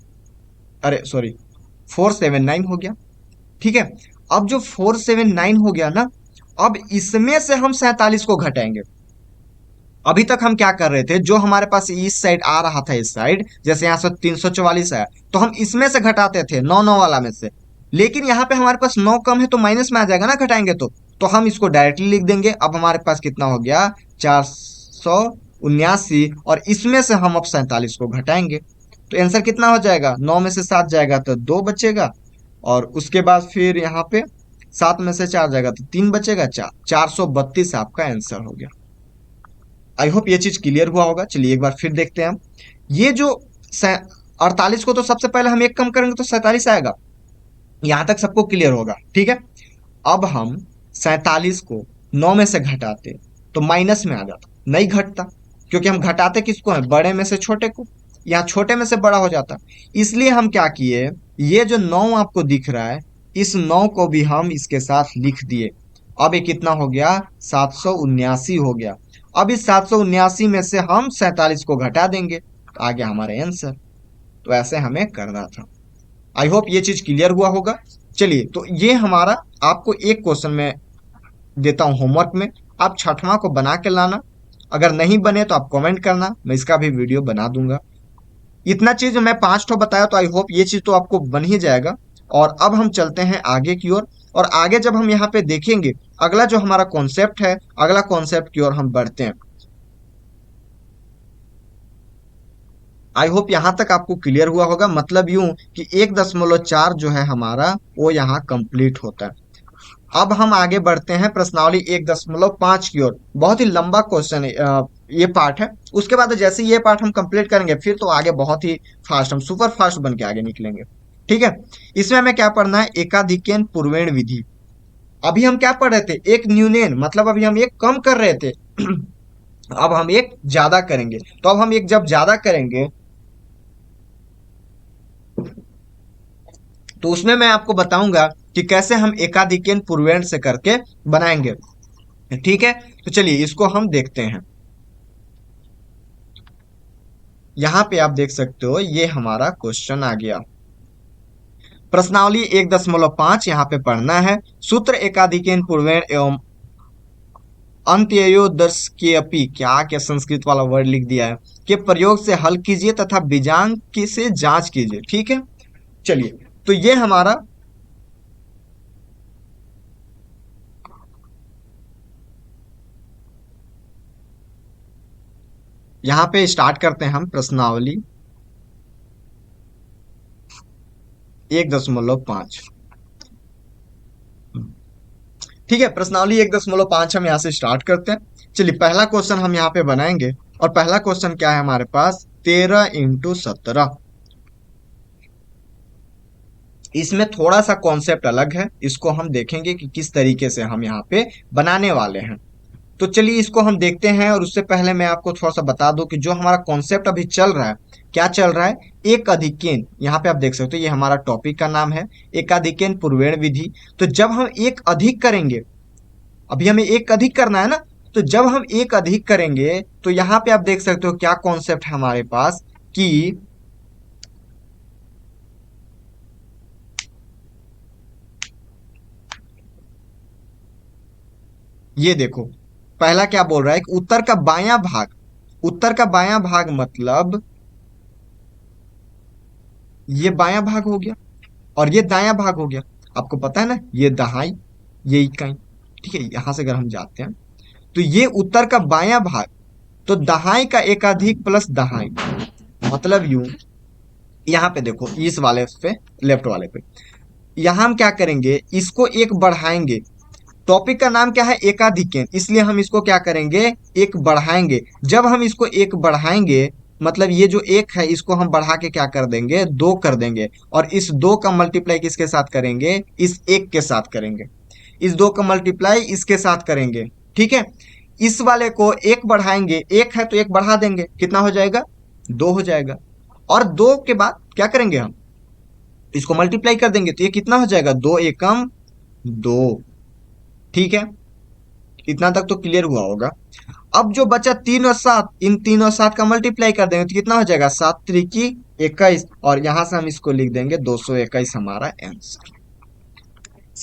अरे सॉरी, 479 हो गया। ठीक है। अब जो 479 हो गया ना, अब इसमें से हम 47 को घटाएंगे। अभी तक हम क्या कर रहे थे, जो हमारे पास इस साइड आ रहा था, इस साइड जैसे यहाँ से 344 है, तो हम इसमें से घटाते थे, 9 9 वाला में से। लेकिन यहाँ पे हमारे पास 9 कम है तो माइनस में आ जाएगा ना घटाएंगे तो हम इसको डायरेक्टली लिख देंगे। अब हमारे पास कितना हो गया, 479, और इसमें से हम अब 47 को घटाएंगे। तो आंसर कितना हो जाएगा, 9 में से 7 जाएगा तो 2 बचेगा, और उसके बाद फिर यहाँ पे 7 में से 4 जाएगा तो 3 बचेगा, 432 आपका आंसर हो गया। आई होप ये चीज क्लियर हुआ होगा। चलिए एक बार फिर देखते हैं हम। ये जो 48 को तो सबसे पहले हम एक कम करेंगे तो 47 आएगा। यहां तक सबको क्लियर होगा, ठीक है। अब हम 47 को 9 में से घटाते तो माइनस में आ जाता, नहीं घटता, क्योंकि हम घटाते किसको है, बड़े में से छोटे को। यहाँ छोटे में से बड़ा हो जाता, इसलिए हम क्या किए, ये जो 9 आपको दिख रहा है, इस 9 को भी हम इसके साथ लिख दिए। अब ये कितना हो गया, 779 हो गया। अब इस 779 में से हम 47 को घटा देंगे तो आ गया हमारा आंसर। तो ऐसे हमें करना था। आई होप ये चीज क्लियर हुआ होगा। चलिए, तो ये हमारा, आपको एक क्वेश्चन में देता हूं होमवर्क में, आप छठवां को बना के लाना। अगर नहीं बने तो आप कमेंट करना, मैं इसका भी वीडियो बना दूंगा। इतना चीज मैं 5 ठो बताया, तो आई होप ये चीज तो आपको बन ही जाएगा। और अब हम चलते हैं आगे की ओर, और आगे जब हम यहाँ पे देखेंगे, अगला जो हमारा कॉन्सेप्ट है, अगला कॉन्सेप्ट की ओर हम बढ़ते हैं। आई होप यहां तक आपको क्लियर हुआ होगा। मतलब यूं कि 1.4 जो है हमारा, वो यहाँ कंप्लीट होता है। अब हम आगे बढ़ते हैं प्रश्नावली 1.5 की ओर। बहुत ही लंबा क्वेश्चन है, ये पार्ट है। उसके बाद जैसे ये पार्ट हम कंप्लीट करेंगे, फिर तो आगे बहुत ही फास्ट, हम सुपर फास्ट बन के आगे निकलेंगे। ठीक है। इसमें हमें क्या पढ़ना है, एकाधिकेन पूर्वेण विधि। अभी हम क्या पढ़ रहे थे, एक न्यूनेन, मतलब अभी हम एक कम कर रहे थे अब हम एक ज्यादा करेंगे। तो अब हम एक जब ज्यादा करेंगे, तो उसमें मैं आपको बताऊंगा कि कैसे हम एकाधिकेन पूर्वेण से करके बनाएंगे। ठीक है। तो चलिए इसको हम देखते हैं। यहां पे आप देख सकते हो, ये हमारा क्वेश्चन आ गया। प्रश्नावली 1.5 यहाँ पे पढ़ना है। सूत्र एकाधिकेन पूर्वेण एवं अंत्ययोदर्श के अपी, क्या क्या संस्कृत वाला वर्ड लिख दिया है, के प्रयोग से हल कीजिए तथा बीजांक से जांच कीजिए। ठीक है। चलिए, तो ये हमारा यहाँ पे स्टार्ट करते हैं हम प्रश्नावली 1.5। ठीक है, प्रश्नावली 1.5 हम यहाँ से स्टार्ट करते हैं। चलिए पहला क्वेश्चन हम यहाँ पे बनाएंगे। और पहला क्वेश्चन क्या है हमारे पास, 13 × 17। इसमें थोड़ा सा कॉन्सेप्ट अलग है, इसको हम देखेंगे कि किस तरीके से हम यहाँ पे बनाने वाले हैं। तो चलिए इसको हम देखते हैं। और उससे पहले मैं आपको थोड़ा सा बता दूं कि जो हमारा कॉन्सेप्ट अभी चल रहा है, क्या चल रहा है, एक अधिकेन। यहाँ पे आप देख सकते हो, ये हमारा टॉपिक का नाम है, एकाधिकेन पूर्वेण विधि। तो जब हम एक अधिक करेंगे, अभी हमें एक अधिक करना है ना, तो जब हम एक अधिक करेंगे, तो यहाँ पे आप देख सकते हो क्या कॉन्सेप्ट है हमारे पास, कि ये देखो, पहला क्या बोल रहा है कि उत्तर का बायां भाग, उत्तर का बायां भाग मतलब ये बायां भाग हो गया, और ये दायां भाग हो गया। आपको पता है ना, ये दहाई, ये इकाई। ठीक है, यहां से अगर हम जाते हैं, तो ये उत्तर का बायां भाग, तो दहाई का एकाधिक प्लस दहाई, मतलब यूं, यहाँ पे देखो, इस वाले पे, लेफ्ट वाले पे, यहाँ हम क्या करेंगे, इसको एक बढ़ाएंगे। टॉपिक का नाम क्या है, एकाधिकेन, इसलिए हम इसको क्या करेंगे, एक बढ़ाएंगे। जब हम इसको एक बढ़ाएंगे, मतलब ये जो एक है, इसको हम बढ़ा के क्या कर देंगे, 2 कर देंगे। और इस 2 का मल्टीप्लाई किसके साथ करेंगे, इस एक के साथ करेंगे। इस 2 का मल्टीप्लाई इसके साथ करेंगे। ठीक है। इस वाले को एक बढ़ाएंगे, एक है तो एक बढ़ा देंगे, कितना हो जाएगा, 2 हो जाएगा। और 2 के बाद क्या करेंगे, हम इसको मल्टीप्लाई कर देंगे, तो ये कितना हो जाएगा, 2 एकम 2। ठीक है, इतना तक तो क्लियर हुआ होगा। अब जो बचा 3 और 7, इन 3 और 7 का मल्टीप्लाई कर देंगे तो कितना हो जाएगा, 7 त्रिकी 21, और यहां से हम इसको लिख देंगे 221 हमारा आंसर।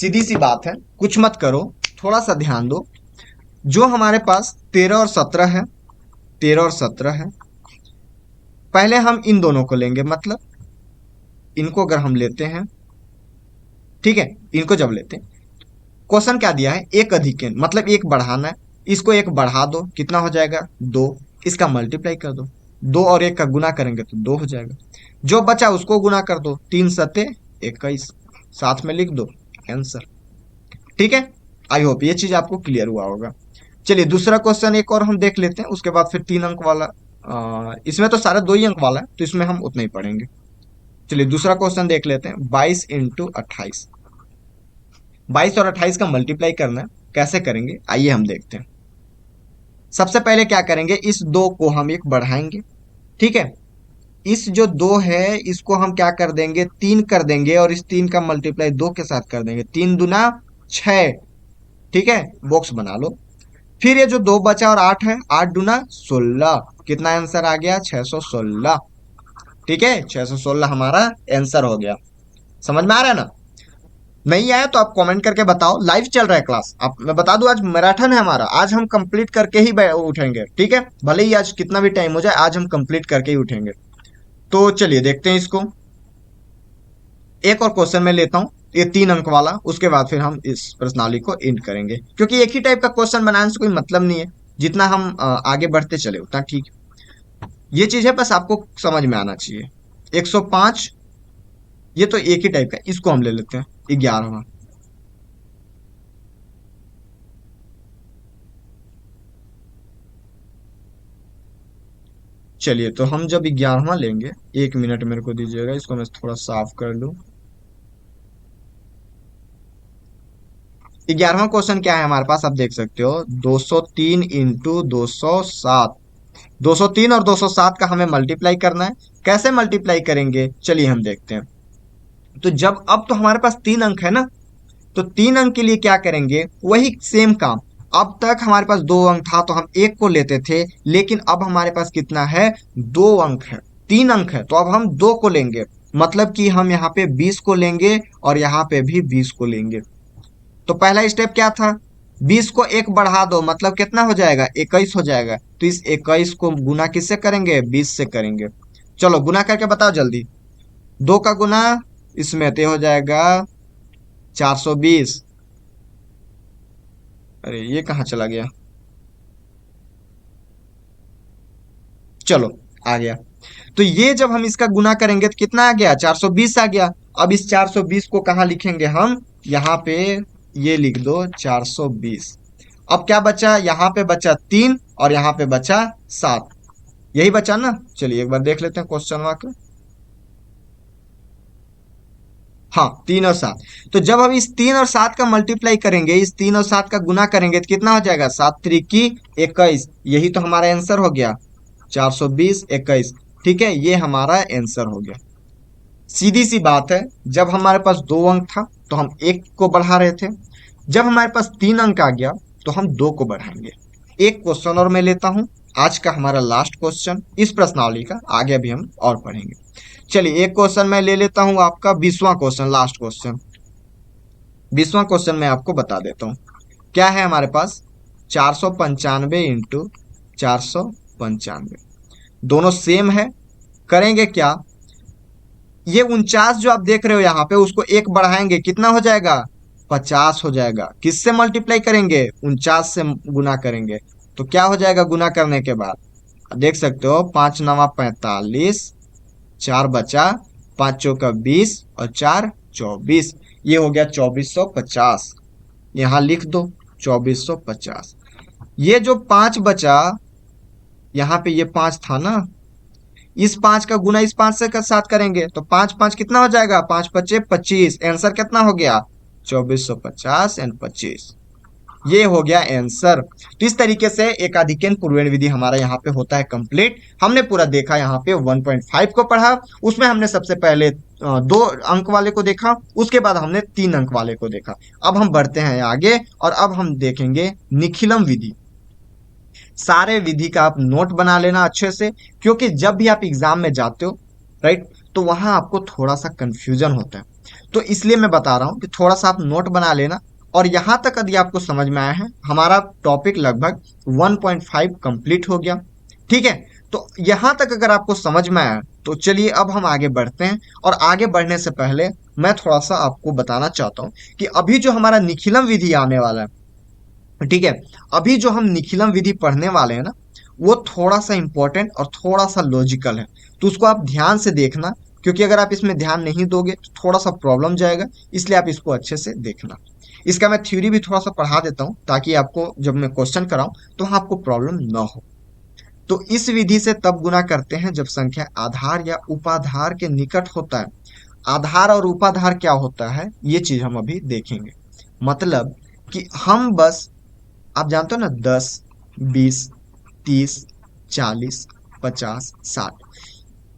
सीधी सी बात है, कुछ मत करो, थोड़ा सा ध्यान दो। जो हमारे पास 13 और 17 है, पहले हम इन दोनों को लेंगे, मतलब इनको अगर हम लेते हैं, ठीक है, इनको जब लेते हैं, क्वेश्चन क्या दिया है, एक अधिक n, मतलब एक बढ़ाना है, इसको एक बढ़ा दो, कितना हो जाएगा 2, इसका मल्टीप्लाई कर दो, 2 और 1 का गुना करेंगे तो 2 हो जाएगा, जो बचा उसको गुना कर दो, 3 सत्ते 21, साथ में लिख दो आंसर। ठीक है, आई होप ये चीज आपको क्लियर हुआ होगा। चलिए दूसरा क्वेश्चन एक और हम देख लेते हैं, उसके बाद फिर 3 अंक वाला, इसमें तो सारा 2 ही अंक वाला है, तो इसमें हम उतना ही पढ़ेंगे। चलिए दूसरा क्वेश्चन देख लेते हैं, 22 × 28, 22 और 28 का मल्टीप्लाई करना है, कैसे करेंगे आइए हम देखते हैं। सबसे पहले क्या करेंगे, इस 2 को हम एक बढ़ाएंगे, ठीक है, इस जो 2 है इसको हम क्या कर देंगे, 3 कर देंगे, और इस 3 का मल्टीप्लाई 2 के साथ कर देंगे, 3 दूना 6, ठीक है, बॉक्स बना लो। फिर ये जो 2 बचा और 8 है, 8 दूना 16, कितना आंसर आ गया 616, ठीक है, 616 हमारा आंसर हो गया। समझ में आ रहा है ना? नहीं आया तो आप कमेंट करके बताओ, लाइव चल रहा है क्लास। आप मैं बता दूं आज मैराथन है हमारा, आज हम कंप्लीट करके ही उठेंगे, ठीक है, भले ही आज कितना भी टाइम हो जाए, आज हम कंप्लीट करके ही उठेंगे। तो चलिए देखते हैं इसको, एक और क्वेश्चन मैं लेता हूं, ये 3 अंक वाला, उसके बाद फिर हम इस प्रश्नावली को एंड करेंगे, क्योंकि एक ही टाइप का क्वेश्चन बनाने से कोई मतलब नहीं है, जितना हम आगे बढ़ते चले उतना ठीक है। ये चीज है, बस आपको समझ में आना चाहिए। 105, ये तो एक ही टाइप का, इसको हम ले लेते हैं 11वां। चलिए तो हम जब 11वां लेंगे, 1 मिनट मेरे को दीजिएगा, इसको मैं थोड़ा साफ कर लूं। 11वां क्वेश्चन क्या है हमारे पास, आप देख सकते हो, 203 × 207, 203 और 207 का हमें मल्टीप्लाई करना है। कैसे मल्टीप्लाई करेंगे चलिए हम देखते हैं। तो जब अब तो हमारे पास 3 अंक है ना, तो 3 अंक के लिए क्या करेंगे, वही सेम काम। अब तक हमारे पास 2 अंक था तो हम एक को लेते थे, लेकिन अब हमारे पास कितना है, 2 अंक है, 3 अंक है, तो अब हम 2 को लेंगे, मतलब कि हम यहाँ पे 20 को लेंगे और यहाँ पे भी 20 को लेंगे। तो पहला स्टेप क्या था, 20 को एक बढ़ा दो, मतलब कितना हो जाएगा 21 हो जाएगा, तो इस 21 को गुना किससे करेंगे, 20 से करेंगे। चलो गुना करके बताओ जल्दी, 2 का गुना इसमें तो हो जाएगा 420, अरे ये कहाँ चला गया, चलो आ गया। तो ये जब हम इसका गुना करेंगे तो कितना आ गया, 420 आ गया। अब इस 420 को कहाँ लिखेंगे हम, यहाँ पे ये लिख दो 420। अब क्या बचा, यहाँ पे बचा 3 और यहाँ पे बचा 7, यही बचा ना। चलिए एक बार देख लेते हैं क्वेश्चन का। हाँ 3 और 7, तो जब हम इस 3 और 7 का मल्टीप्लाई करेंगे, इस 3 और 7 का गुना करेंगे तो कितना हो जाएगा, 7 × 3 = 21, यही तो हमारा आंसर हो गया, 420 × 21, ठीक है, ये हमारा आंसर हो गया। सीधी सी बात है, जब हमारे पास 2 अंक था तो हम एक को बढ़ा रहे थे, जब हमारे पास 3 अंक आ गया तो हम 2 को बढ़ाएंगे। एक क्वेश्चन और मैं लेता हूं, आज का हमारा लास्ट क्वेश्चन इस प्रश्नावली का, आगे अभी हम और पढ़ेंगे। चलिए एक क्वेश्चन मैं ले लेता हूं, आपका 20वां क्वेश्चन, लास्ट क्वेश्चन। 20वां क्वेश्चन मैं आपको बता देता हूँ, क्या है हमारे पास, 495 × 495, दोनों सेम है। करेंगे क्या, ये 49 जो आप देख रहे हो यहाँ पे, उसको एक बढ़ाएंगे, कितना हो जाएगा, 50 हो जाएगा। किससे मल्टीप्लाई करेंगे, 49 से गुना करेंगे, तो क्या हो जाएगा गुना करने के बाद, देख सकते हो, 5×9 = 45, 4 बचा, 5 × 4 = 20 और 4 × 24, ये हो गया 2450, यहाँ लिख दो 2450। ये जो 5 बचा, यहाँ पे ये 5 था ना, इस 5 का गुना इस 5 से के साथ करेंगे तो 5×5 कितना हो जाएगा, 5×5 = 25, आंसर कितना हो गया, 2450 एंड 25, ये हो गया आंसर। तो इस तरीके से एकाधिकन पूर्वेण विधि हमारा यहाँ पे होता है कंप्लीट। हमने पूरा देखा, यहाँ पे 1.5 को पढ़ा, उसमें हमने सबसे पहले 2 अंक वाले को देखा, उसके बाद हमने 3 अंक वाले को देखा। अब हम बढ़ते हैं आगे और अब हम देखेंगे निखिलम विधि। सारे विधि का आप नोट बना लेना अच्छे से, क्योंकि जब भी आप एग्जाम में जाते हो, राइट, तो वहां आपको थोड़ा सा कंफ्यूजन होता है। तो इसलिए मैं बता रहा हूँ कि थोड़ा सा आप नोट बना लेना। और यहां तक यदि आपको समझ में आया है, हमारा टॉपिक लगभग 1.5 कंप्लीट हो गया। ठीक है, तो यहां तक अगर आपको समझ में आया तो चलिए अब हम आगे बढ़ते हैं। और आगे बढ़ने से पहले मैं थोड़ा सा आपको बताना चाहता हूँ कि अभी जो हमारा निखिलम विधि आने वाला है, ठीक है, अभी जो हम निखिलम विधि पढ़ने वाले हैं ना, वो थोड़ा सा इंपॉर्टेंट और थोड़ा सा लॉजिकल है। तो उसको आप ध्यान से देखना, क्योंकि अगर आप इसमें ध्यान नहीं दोगे तो थोड़ा सा प्रॉब्लम जाएगा। इसलिए आप इसको अच्छे से देखना। इसका मैं थ्योरी भी थोड़ा सा पढ़ा देता हूँ, ताकि आपको जब मैं क्वेश्चन कराऊं तो वहाँ आपको प्रॉब्लम ना हो। तो इस विधि से तब गुना करते हैं जब संख्या आधार या उपाधार के निकट होता है। आधार और उपाधार क्या होता है, ये चीज हम अभी देखेंगे। मतलब कि हम बस, आप जानते हो ना, 10, 20, 30, 40, 50, 60,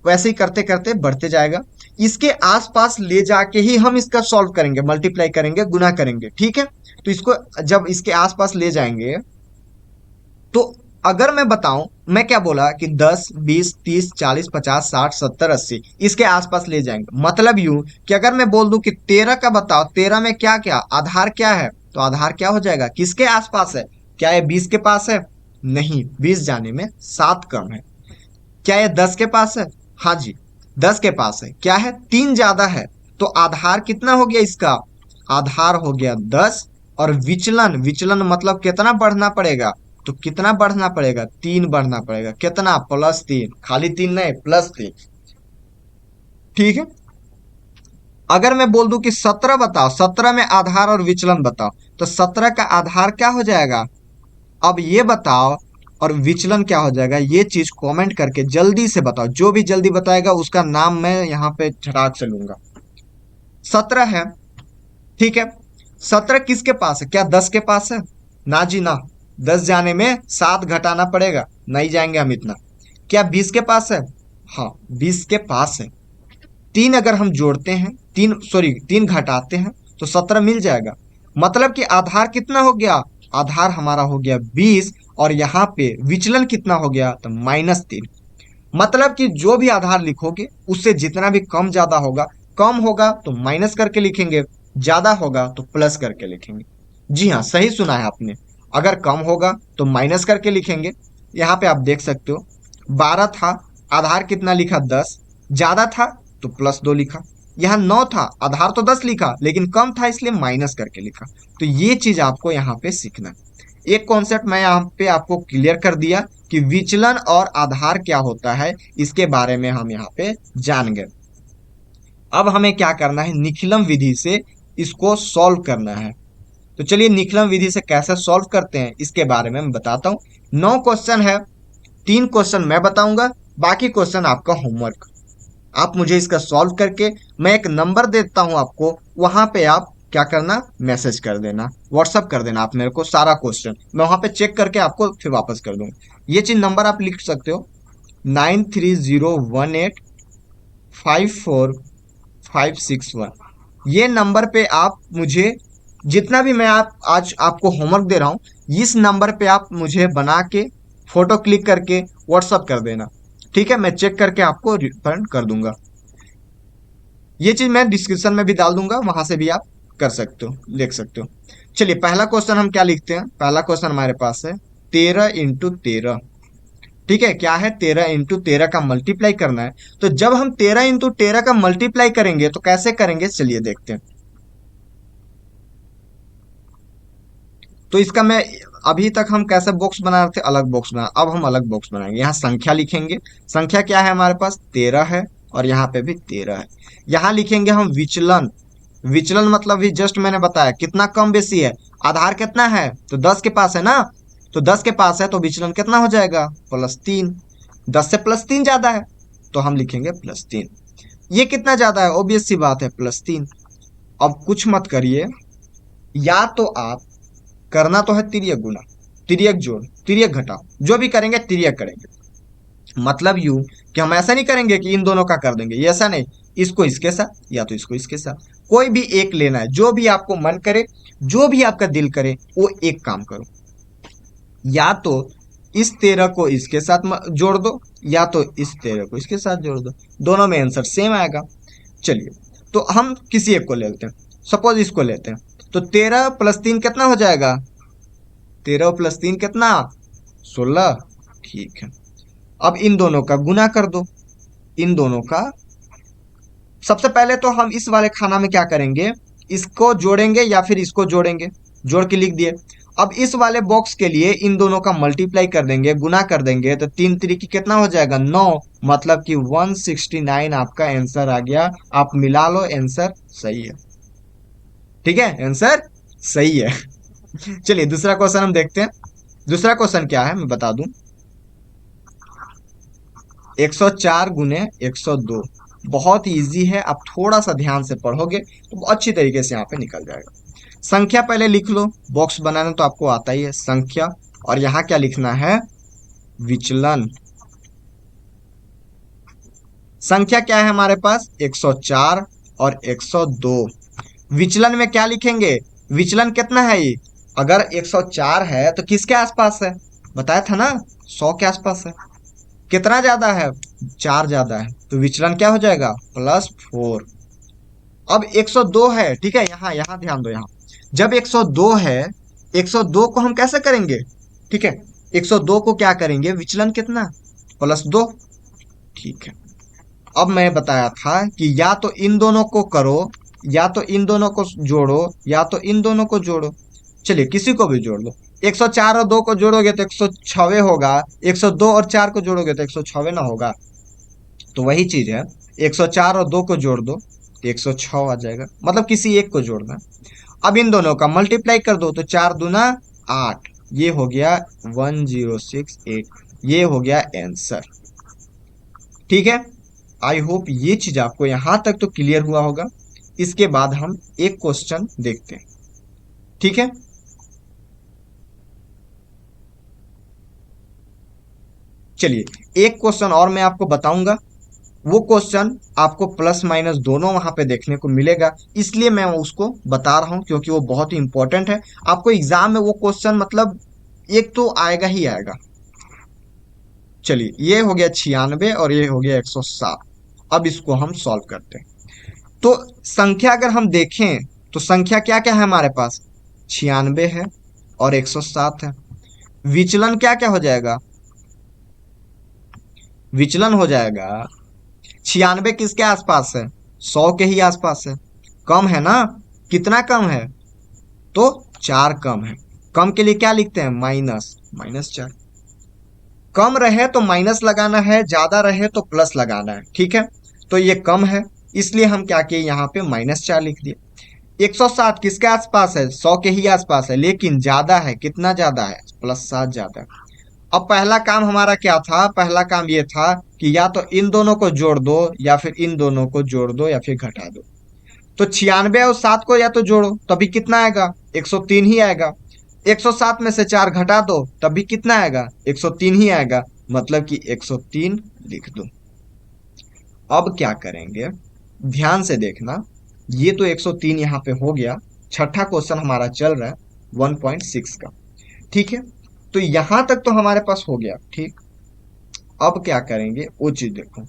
वैसे ही करते करते बढ़ते जाएगा। इसके आसपास ले जाके ही हम इसका सॉल्व करेंगे, मल्टीप्लाई करेंगे, गुना करेंगे। ठीक है, तो इसको जब इसके आसपास ले जाएंगे तो अगर मैं बताऊं, मैं क्या बोला कि 10, 20, 30, 40, 50, 60, 70, 80 इसके आसपास ले जाएंगे। मतलब यूं कि अगर मैं बोल दूं कि 13 का बताओ, 13 में क्या क्या आधार क्या है, तो आधार क्या हो जाएगा, किसके आसपास है? क्या ये 20 के पास है? नहीं, 20 जाने में 7 कम है। क्या ये 10 के पास है? हाँ जी, 10 के पास है। क्या है, 3 ज्यादा है। तो आधार कितना हो गया इसका? आधार हो गया 10। और विचलन, विचलन मतलब कितना बढ़ना पड़ेगा? तो कितना बढ़ना पड़ेगा? 3 बढ़ना पड़ेगा। कितना? +3, खाली 3 नहीं, +3। ठीक है, अगर मैं बोल दूं कि 17 बताओ, 17 में आधार और विचलन बताओ, तो 17 का आधार क्या हो जाएगा? अब ये बताओ, और विचलन क्या हो जाएगा, ये चीज कमेंट करके जल्दी से बताओ। जो भी जल्दी बताएगा उसका नाम मैं यहाँ पे झटाक से लूंगा। 17 है, ठीक है। 17 किसके पास है? क्या 10 के पास है? ना जी ना, 10 जाने में 7 घटाना पड़ेगा, नहीं जाएंगे हम इतना। क्या 20 के पास है? हाँ, 20 के पास है। 3 अगर हम जोड़ते हैं, 3 सॉरी 3 घटाते हैं, तो 17 मिल जाएगा। मतलब कि आधार कितना हो गया? आधार हमारा हो गया 20। और यहाँ पे विचलन कितना हो गया? तो -3। मतलब कि जो भी आधार लिखोगे उससे जितना भी कम ज्यादा होगा, कम होगा तो माइनस करके लिखेंगे, ज्यादा होगा तो प्लस करके लिखेंगे। जी हाँ, सही सुना है आपने। अगर कम होगा तो माइनस करके लिखेंगे। यहाँ पे आप देख सकते हो, 12 था, आधार कितना लिखा? 10। ज्यादा था तो +2 लिखा। यहाँ 9 था, आधार तो 10 लिखा, लेकिन कम था इसलिए माइनस करके लिखा। तो ये चीज आपको यहाँ पे सीखना है। एक कॉन्सेप्ट मैं यहाँ पे आपको क्लियर कर दिया कि विचलन और आधार क्या होता है, इसके बारे में हम यहाँ पे जान गए। अब हमें क्या करना है, निखिलम विधि से इसको सॉल्व करना है। तो चलिए निखिलम विधि से कैसे सॉल्व करते हैं इसके बारे में मैं बताता हूँ। 9 क्वेश्चन है, 3 क्वेश्चन मैं बताऊंगा, बाकी क्वेश्चन आपका होमवर्क। आप मुझे इसका सॉल्व करके, मैं एक नंबर देता हूं आपको, वहां पे आप क्या करना, मैसेज कर देना, व्हाट्सअप कर देना आप मेरे को सारा क्वेश्चन, मैं वहां पे चेक करके आपको फिर वापस कर दूंगा। ये चीज नंबर आप लिख सकते हो, 9301854561। ये नंबर पे आप मुझे जितना भी मैं आप आज आपको होमवर्क दे रहा हूँ, इस नंबर पे आप मुझे बना के फोटो क्लिक करके व्हाट्सअप कर देना। ठीक है, मैं चेक करके आपको रिफंड कर दूंगा। ये चीज मैं डिस्क्रिप्शन में भी डाल दूंगा, वहां से भी आप कर सकते हो, लिख सकते हो। चलिए पहला क्वेश्चन हम क्या लिखते हैं। पहला क्वेश्चन हमारे पास है 13 × 13। ठीक है, क्या है, 13 × 13 का मल्टीप्लाई करना है। तो जब हम 13 × 13 का मल्टीप्लाई करेंगे तो कैसे करेंगे, चलिए देखते हैं। तो इसका मैं, अभी तक हम कैसे बॉक्स बना रहे थे, अलग बॉक्स बना, अब हम अलग बॉक्स बनाएंगे। यहाँ संख्या लिखेंगे, संख्या क्या है हमारे पास, 13 है, और यहाँ पे भी 13 है। यहाँ लिखेंगे हम विचलन। विचलन मतलब भी जस्ट मैंने बताया कितना कम बेसी है। आधार कितना है, तो 10 के पास है ना, तो 10 के पास है तो विचलन कितना हो जाएगा, +3। 10 से +3 ज्यादा है तो हम लिखेंगे +3। ये कितना ज्यादा है, ऑब्वियस सी बात है, +3। अब कुछ मत करिए, या तो आप, करना तो है तिर्यक गुना, तिर्यक जोड़, तिर्यक घटाओ, जो भी करेंगे तिर्यक करेंगे। मतलब यूं कि हम ऐसा नहीं करेंगे कि इन दोनों का कर देंगे, ये ऐसा नहीं, इसको इसके साथ या तो इसको इसके साथ, कोई भी एक लेना है। जो भी आपको मन करे, जो भी आपका दिल करे, वो एक काम करो। या तो इस 13 को इसके साथ जोड़ दो, या तो इस 13 को इसके साथ जोड़ दो, दोनों में आंसर सेम आएगा। चलिए, तो हम किसी एक को ले लेते हैं, सपोज इसको लेते हैं। तो 13 + 3 कितना हो जाएगा? 13 + 3 कितना? 16। ठीक है, अब इन दोनों का गुना कर दो, इन दोनों का। सबसे पहले तो हम इस वाले खाना में क्या करेंगे, इसको जोड़ेंगे या फिर इसको जोड़ेंगे, जोड़ के लिख दिए। अब इस वाले बॉक्स के लिए इन दोनों का मल्टीप्लाई कर देंगे, गुना कर देंगे, तो 3 3 कितना हो जाएगा? 9। मतलब कि 169 आपका आंसर आ गया। आप मिला लो, आंसर सही है। ठीक है, आंसर सही है। चलिए दूसरा क्वेश्चन हम देखते हैं। दूसरा क्वेश्चन क्या है मैं बता दूं। 104 × 102 बहुत इजी है, आप थोड़ा सा ध्यान से पढ़ोगे तो अच्छी तरीके से यहाँ पे निकल जाएगा। संख्या पहले लिख लो, बॉक्स बनाना तो आपको आता ही है, संख्या। और यहाँ क्या लिखना है? विचलन। संख्या क्या है हमारे पास? 104 और 102। विचलन में क्या लिखेंगे? विचलन कितना है ये? अगर 104 है तो किसके आसपास है? बताया था ना, 100 के आसपास है। कितना ज्यादा है? 4 ज्यादा है, तो विचलन क्या हो जाएगा? +4। अब 102 है, ठीक है, यहाँ यहाँ ध्यान दो। यहाँ जब 102 है, 102 को हम कैसे करेंगे? ठीक है, 102 को क्या करेंगे? विचलन कितना? +2। ठीक है, अब मैं बताया था कि या तो इन दोनों को करो, या तो इन दोनों को जोड़ो, या तो इन दोनों को जोड़ो। चलिए किसी को भी जोड़ लो। 104 और 2 को जोड़ोगे तो 106 होगा, 102 और 4 को जोड़ोगे तो 106 ना होगा। तो वही चीज है, 104 और 2 को जोड़ दो तो 106 आ जाएगा, मतलब किसी एक को जोड़ना। अब इन दोनों का मल्टीप्लाई कर दो, तो 4 दूना 8, ये हो गया 1068, ये हो गया आंसर। ठीक है, आई होप ये चीज आपको यहां तक तो क्लियर हुआ होगा। इसके बाद हम एक क्वेश्चन देखते हैं। ठीक है, चलिए एक क्वेश्चन और मैं आपको बताऊंगा। वो क्वेश्चन आपको प्लस माइनस दोनों वहां पे देखने को मिलेगा, इसलिए मैं उसको बता रहा हूं क्योंकि वो बहुत ही इंपॉर्टेंट है। आपको एग्जाम में वो क्वेश्चन मतलब एक तो आएगा ही आएगा। चलिए, ये हो गया 96 और ये हो गया 107। अब इसको हम सॉल्व करते हैं। तो संख्या अगर हम देखें तो संख्या क्या क्या है हमारे पास? 96 है और 107 है। विचलन क्या क्या हो जाएगा? विचलन हो जाएगा 96 किसके आसपास है? 100 के ही आसपास है। कम है ना? कितना कम है? तो 4 कम है। कम के लिए क्या लिखते हैं? माइनस, -4। कम रहे तो माइनस लगाना है, ज्यादा रहे तो प्लस लगाना है। ठीक है, तो ये कम है, इसलिए हम क्या किए, यहाँ पे -4 लिख दिए। 107 किसके आसपास है? 100 के ही आसपास है, लेकिन ज्यादा है। कितना ज्यादा है? +7 ज्यादा है। अब पहला काम हमारा क्या था? पहला काम ये था कि या तो इन दोनों को जोड़ दो, या फिर इन दोनों को जोड़ दो, या फिर घटा दो। तो 96 और 7 को या तो जोड़ो, तभी कितना आएगा? 103 ही आएगा। 107 में से 4 घटा दो, तभी कितना आएगा? 103 ही आएगा, मतलब कि 103 लिख दो। अब क्या करेंगे, ध्यान से देखना। ये तो 103 यहाँ पे हो गया। छठा क्वेश्चन हमारा चल रहा है 1.6 का। ठीक है, तो यहां तक तो हमारे पास हो गया। ठीक, अब क्या करेंगे वो चीज देखो।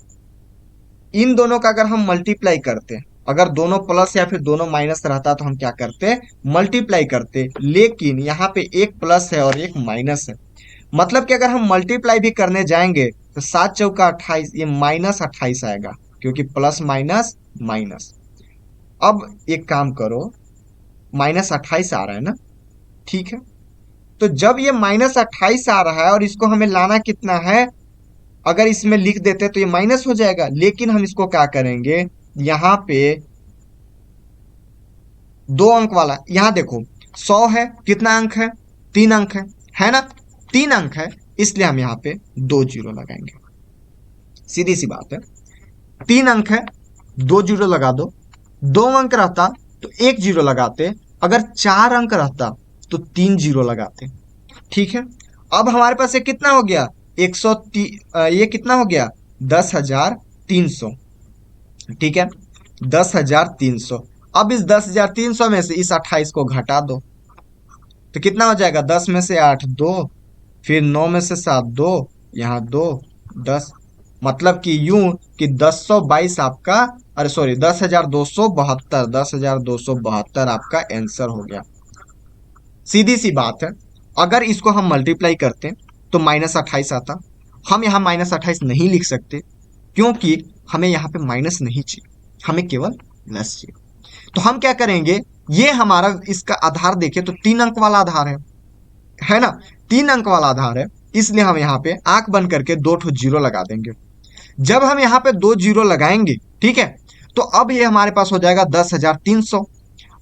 इन दोनों का अगर हम मल्टीप्लाई करते, अगर दोनों प्लस या फिर दोनों माइनस रहता तो हम क्या करते? मल्टीप्लाई करते। लेकिन यहाँ पे एक प्लस है और एक माइनस है, मतलब कि अगर हम मल्टीप्लाई भी करने जाएंगे तो 7 चौका 28, ये -28 आएगा, क्योंकि प्लस माइनस माइनस। अब एक काम करो, -28 आ रहा है ना? ठीक है, तो जब ये -28 आ रहा है और इसको हमें लाना कितना है, अगर इसमें लिख देते तो ये माइनस हो जाएगा। लेकिन हम इसको क्या करेंगे, यहाँ पे 2 अंक वाला, यहाँ देखो 100 है, कितना अंक है? 3 अंक है ना? 3 अंक है, इसलिए हम यहाँ पे 2 जीरो लगाएंगे। सीधी सी बात है, 3 अंक है, 2 जीरो लगा दो। 2 अंक रहता तो 1 जीरो लगाते, अगर 4 अंक रहता तो 3 जीरो लगाते। ठीक है, अब हमारे पास ये कितना हो गया? 103, ये कितना हो गया? 10,300। ठीक है, 10,300। अब इस 10,300 में से इस 28 को घटा दो, तो कितना हो जाएगा? 10 में से 8 2, फिर 9 में से 7 2, यहाँ 2, 10। मतलब कि यूं कि 1022 आपका, अरे सॉरी 10,272, 10,272 आपका आंसर हो गया। सीधी सी बात है, अगर इसको हम मल्टीप्लाई करते तो -28 आता। हम यहाँ -28 नहीं लिख सकते, क्योंकि हमें यहाँ पे माइनस नहीं चाहिए, हमें केवल प्लस चाहिए। तो हम क्या करेंगे, ये हमारा इसका आधार देखिए तो 3 अंक वाला आधार है ना, 3 अंक वाला आधार है। इसलिए हम यहाँ पे आंख बंद करके दो ठो जीरो लगा देंगे। जब हम यहाँ पे दो जीरो लगाएंगे, ठीक है, तो अब ये हमारे पास हो जाएगा 10,300।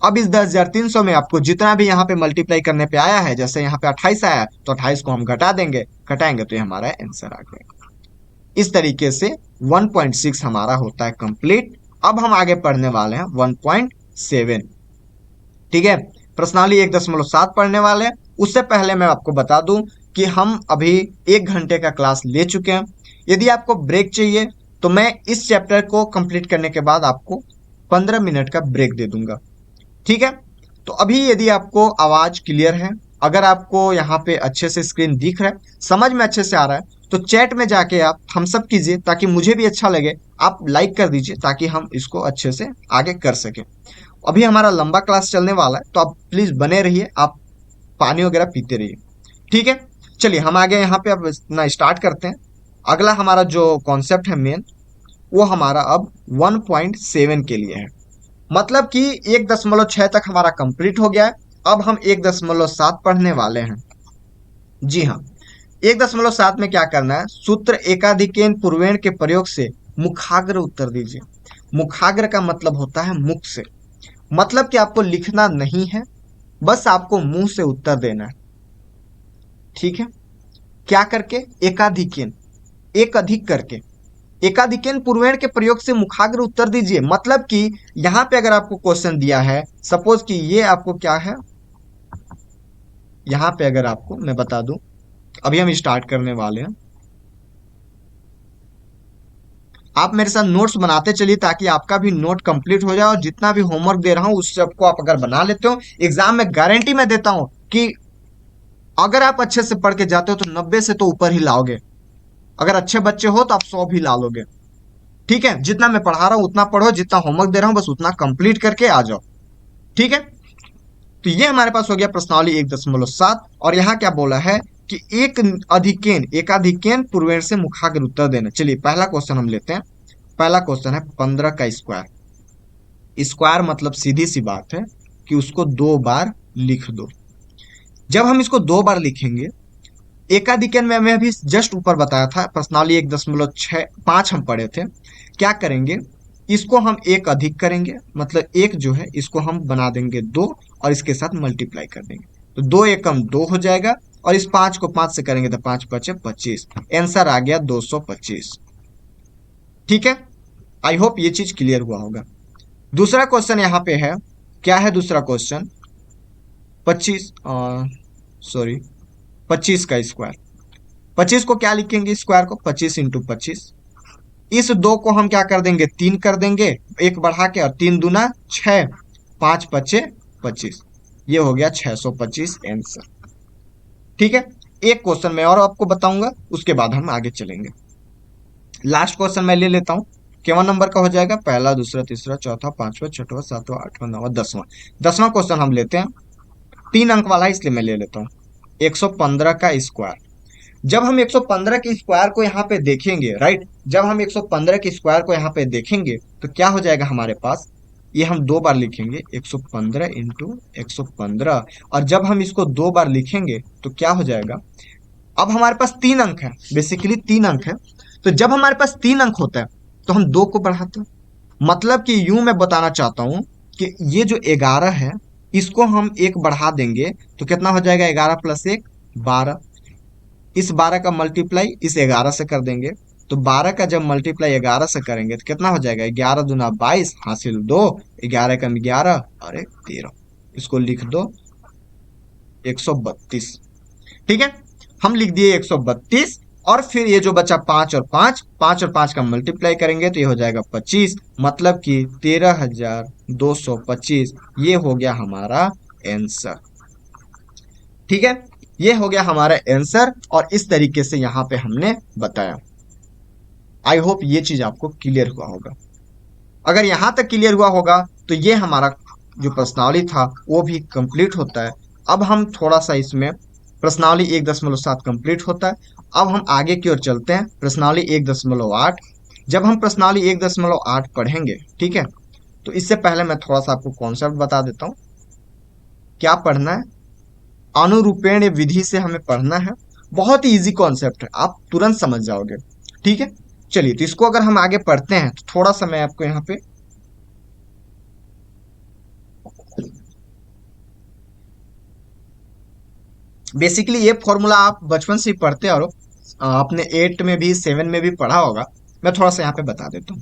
अब इस 10,300 में आपको जितना भी यहाँ पे मल्टीप्लाई करने पे आया है, जैसे यहाँ पे 28 आया तो 28 को हम घटा देंगे, घटाएंगे तो ये हमारा आंसर आ गया। इस तरीके से 1.6 हमारा होता है कंप्लीट। अब हम आगे पढ़ने वाले हैं 1.7। ठीक है, प्रश्नावली 1.7 पढ़ने वाले हैं। उससे पहले मैं आपको बता दूं कि हम अभी 1 घंटे का क्लास ले चुके हैं। यदि आपको ब्रेक चाहिए तो मैं इस चैप्टर को कंप्लीट करने के बाद आपको 15 मिनट का ब्रेक दे दूंगा। ठीक है, तो अभी यदि आपको आवाज क्लियर है, अगर आपको यहाँ पे अच्छे से स्क्रीन दिख रहा है, समझ में अच्छे से आ रहा है, तो चैट में जाके आप थम्स अप कीजिए ताकि मुझे भी अच्छा लगे। आप लाइक कर दीजिए ताकि हम इसको अच्छे से आगे कर सकें। अभी हमारा लंबा क्लास चलने वाला है, तो आप प्लीज बने रहिए, आप पानी वगैरह पीते रहिए। ठीक है, चलिए हम आगे यहाँ पे अब ना स्टार्ट करते हैं। अगला हमारा जो कॉन्सेप्ट है मेन, वो हमारा अब 1.7 के लिए है। मतलब कि 1.6 तक हमारा कंप्लीट हो गया है। अब हम 1.7 पढ़ने वाले हैं। जी हाँ, 1.7 में क्या करना है, सूत्र एकाधिकेन पूर्वेण के प्रयोग से मुखाग्र उत्तर दीजिए। मुखाग्र का मतलब होता है मुख से, मतलब कि आपको लिखना नहीं है, बस आपको मुंह से उत्तर देना है। ठीक है, क्या करके, एकाधिकेन, एक अधिक करके, एकाधिकेन पूर्वेण के प्रयोग से मुखाग्र उत्तर दीजिए। मतलब कि यहां पे अगर आपको क्वेश्चन दिया है, सपोज कि ये आपको क्या है, यहां पे अगर आपको मैं बता दूं, अभी हम स्टार्ट करने वाले हैं। आप मेरे साथ नोट्स बनाते चलिए ताकि आपका भी नोट कंप्लीट हो जाए, और जितना भी होमवर्क दे रहा हूं उस सबको आप अगर बना लेते हो, एग्जाम में गारंटी मैं देता हूं कि अगर आप अच्छे से पढ़ के जाते हो तो 90 से तो ऊपर ही लाओगे। अगर अच्छे बच्चे हो तो आप 100 भी ला लोगे। ठीक है, जितना मैं पढ़ा रहा हूं उतना पढ़ो, जितना होमवर्क दे रहा हूं बस उतना कंप्लीट करके आ जाओ। ठीक है, तो ये हमारे पास हो गया प्रश्नावली 1.7। और यहाँ क्या बोला है कि एक अधिकेन, एकाधिकेन पूर्वेण से मुखाग्र उत्तर देना। चलिए पहला क्वेश्चन हम लेते हैं। पहला क्वेश्चन है 15 का स्क्वायर। स्क्वायर मतलब सीधी सी बात है कि उसको 2 बार लिख दो। जब हम इसको 2 बार लिखेंगे, एकाधिकन में मैं अभी जस्ट ऊपर बताया था, प्रश्नावली 1.5 हम पढ़े थे। क्या करेंगे, इसको हम एक अधिक करेंगे, मतलब एक जो है इसको हम बना देंगे 2 और इसके साथ मल्टीप्लाई कर देंगे, तो 2 एकम 2 हो जाएगा। और इस 5 को 5 से करेंगे तो 5 × 5 = 25। आंसर आ गया 225। ठीक है, आई होप ये चीज क्लियर हुआ होगा। दूसरा क्वेश्चन यहाँ पे है, क्या है दूसरा क्वेश्चन, 25, सॉरी 25 का स्क्वायर। 25 को क्या लिखेंगे, स्क्वायर को 25 × 25। इस 2 को हम क्या कर देंगे, 3 कर देंगे, एक बढ़ा के, और 3 दूना 6, 5 × 5 = 25। ये हो गया 625 आंसर। ठीक है, एक क्वेश्चन मैं और आपको बताऊंगा, उसके बाद हम आगे चलेंगे। लास्ट क्वेश्चन मैं ले लेता हूं, केवन नंबर का हो जाएगा, पहला दूसरा तीसरा चौथा पांचवा छठवां सातवां आठवां नौवां 10वां। 10वां क्वेश्चन हम लेते हैं, 3 अंक वाला है इसलिए मैं ले लेता हूँ। 115 का स्क्वायर। जब हम 115 के स्क्वायर को यहाँ पे देखेंगे, राइट, जब हम 115 के स्क्वायर को यहाँ पे देखेंगे तो क्या हो जाएगा हमारे पास, ये हम 2 बार लिखेंगे, 115 × 115। और जब हम इसको 2 बार लिखेंगे तो क्या हो जाएगा, अब हमारे पास 3 अंक है, बेसिकली 3 अंक है। तो जब हमारे पास 3 अंक होता है तो हम 2 को बढ़ाते हैं। मतलब कि यूं मैं बताना चाहता हूं कि ये जो 11 है, इसको हम एक बढ़ा देंगे तो कितना हो जाएगा, 11 + 1 12। इस 12 का मल्टीप्लाई इस 11 से कर देंगे, तो 12 का जब मल्टीप्लाई 11 से करेंगे तो कितना हो जाएगा, 11 दूना 22 हासिल 2, 11 × 11 और 13। इसको लिख दो 132। ठीक है, हम लिख दिए 132। और फिर ये जो बचा 5 और 5, 5 और 5 का मल्टीप्लाई करेंगे तो ये हो जाएगा 25, मतलब कि 13,225। ये हो गया हमारा आंसर। ठीक है, ये हो गया हमारा आंसर, और इस तरीके से यहाँ पे हमने बताया। आई होप ये चीज आपको क्लियर हुआ होगा। अगर यहां तक क्लियर हुआ होगा तो ये हमारा जो प्रश्नावली था वो भी कंप्लीट होता है। अब हम थोड़ा सा इसमें, प्रश्नावली 1.7 कंप्लीट होता है। अब हम आगे की ओर चलते हैं, प्रश्नावली 1.8। जब हम प्रश्नावली 1.8 पढ़ेंगे, ठीक है, तो इससे पहले मैं थोड़ा सा आपको कॉन्सेप्ट बता देता हूँ। क्या पढ़ना है? अनुरूपेण विधि से हमें पढ़ना है। बहुत ही इजी कॉन्सेप्ट है, आप तुरंत समझ जाओगे। ठीक है, चलिए, तो इसको अगर हम आगे पढ़ते हैं तो थोड़ा सा मैं आपको यहाँ पे, बेसिकली ये फॉर्मूला आप बचपन से ही पढ़ते आ रहे हो, आपने 8 में भी 7 में भी पढ़ा होगा। मैं थोड़ा सा यहाँ पे बता देता हूँ।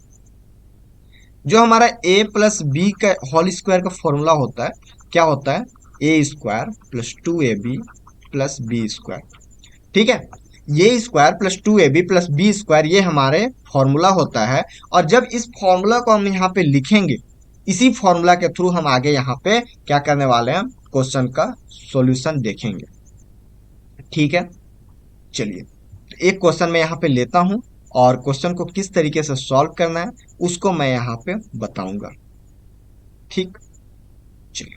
जो हमारा ए प्लस बी का होल स्क्वायर का फॉर्मूला होता है, क्या होता है? A square plus 2ab plus B square. ठीक है, ये square plus 2ab plus B square ये हमारे फॉर्मूला होता है। और जब इस फॉर्मूला को हम यहाँ पे लिखेंगे, इसी फॉर्मूला के थ्रू हम आगे यहाँ पे क्या करने वाले हैं, क्वेश्चन का सॉल्यूशन देखेंगे। ठीक है, चलिए, तो एक क्वेश्चन मैं यहाँ पे लेता हूं और क्वेश्चन को किस तरीके से सॉल्व करना है उसको मैं यहाँ पे बताऊंगा। ठीक, चलिए,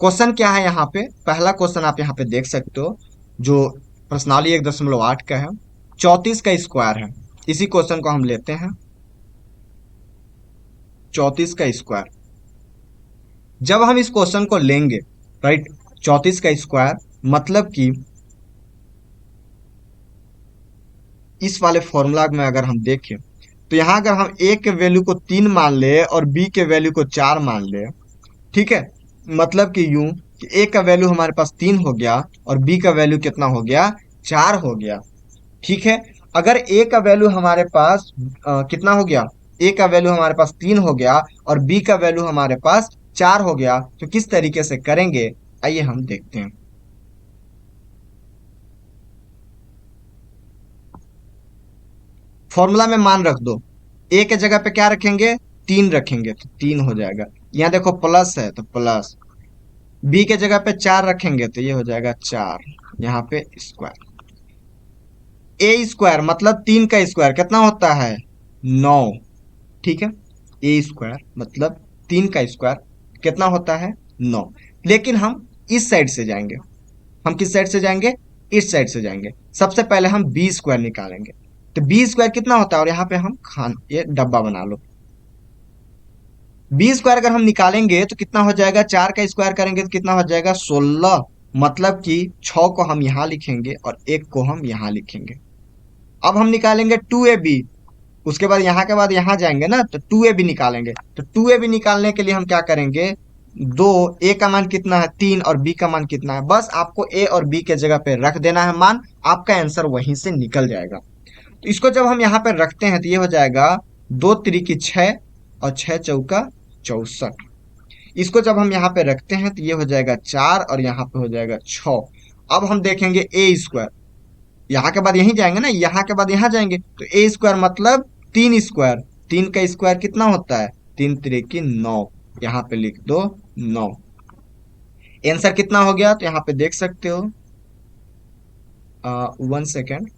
क्वेश्चन क्या है यहाँ पे? पहला क्वेश्चन आप यहाँ पे देख सकते हो, जो प्रश्नावली 1.8 का है, 34 का स्क्वायर है। इसी क्वेश्चन को हम लेते हैं, 34 का स्क्वायर। जब हम इस क्वेश्चन को लेंगे, राइट, 34 का स्क्वायर मतलब कि इस वाले फॉर्मूला में अगर हम देखें तो यहाँ अगर हम ए के वैल्यू को 3 मान ले और बी के वैल्यू को 4 मान ले, ठीक है, मतलब कि यूं कि ए का वैल्यू हमारे पास 3 हो गया और बी का वैल्यू कितना हो गया, 4 हो गया। ठीक है, अगर ए का वैल्यू हमारे पास कितना हो गया, ए का वैल्यू हमारे पास 3 हो गया और बी का वैल्यू हमारे पास 4 हो गया, तो किस तरीके से करेंगे, आइए हम देखते हैं। फॉर्मूला में मान रख दो, ए के जगह पे क्या रखेंगे, 3 रखेंगे तो 3 हो जाएगा। यहाँ देखो प्लस है तो प्लस, बी के जगह पे 4 रखेंगे तो ये हो जाएगा 4, यहाँ पे स्क्वायर। ए स्क्वायर मतलब 3 का स्क्वायर कितना होता है, 9। ठीक है, ए स्क्वायर मतलब 3 का स्क्वायर कितना होता है, 9। लेकिन हम इस साइड से जाएंगे, हम किस साइड से जाएंगे, इस साइड से जाएंगे। सबसे पहले हम बी स्क्वायर निकालेंगे, तो बी स्क्वायर कितना होता है, और यहाँ पे हम खान ये डब्बा बना लो। बी स्क्वायर अगर हम निकालेंगे तो कितना हो जाएगा, 4 का स्क्वायर करेंगे तो कितना हो जाएगा, 16। मतलब कि 6 को हम यहाँ लिखेंगे और 1 को हम यहाँ लिखेंगे। अब हम निकालेंगे 2ab, उसके बाद यहाँ के बाद यहाँ जाएंगे ना, तो 2ab निकालेंगे। तो 2ab निकालने के लिए हम क्या करेंगे, दो, ए का मान कितना है, 3, और बी का मान कितना है, बस आपको ए और बी के जगह पे रख देना है मान, आपका आंसर वहीं से निकल जाएगा। तो इसको जब हम यहाँ पे रखते हैं तो ये हो जाएगा 2 तिरिकी 6 और 6 चौका 64। इसको जब हम यहाँ पे रखते हैं तो ये हो जाएगा 4 और यहाँ पे हो जाएगा 6। अब हम देखेंगे ए स्क्वायर, यहाँ के बाद यहीं जाएंगे ना, यहाँ के बाद यहाँ जाएंगे, तो ए स्क्वायर मतलब 3 स्क्वायर। 3 का स्क्वायर कितना होता है, 3 तिरिकी 9, यहाँ पे लिख दो 9। आंसर कितना हो गया तो यहाँ पे देख सकते हो, 1 सेकेंड।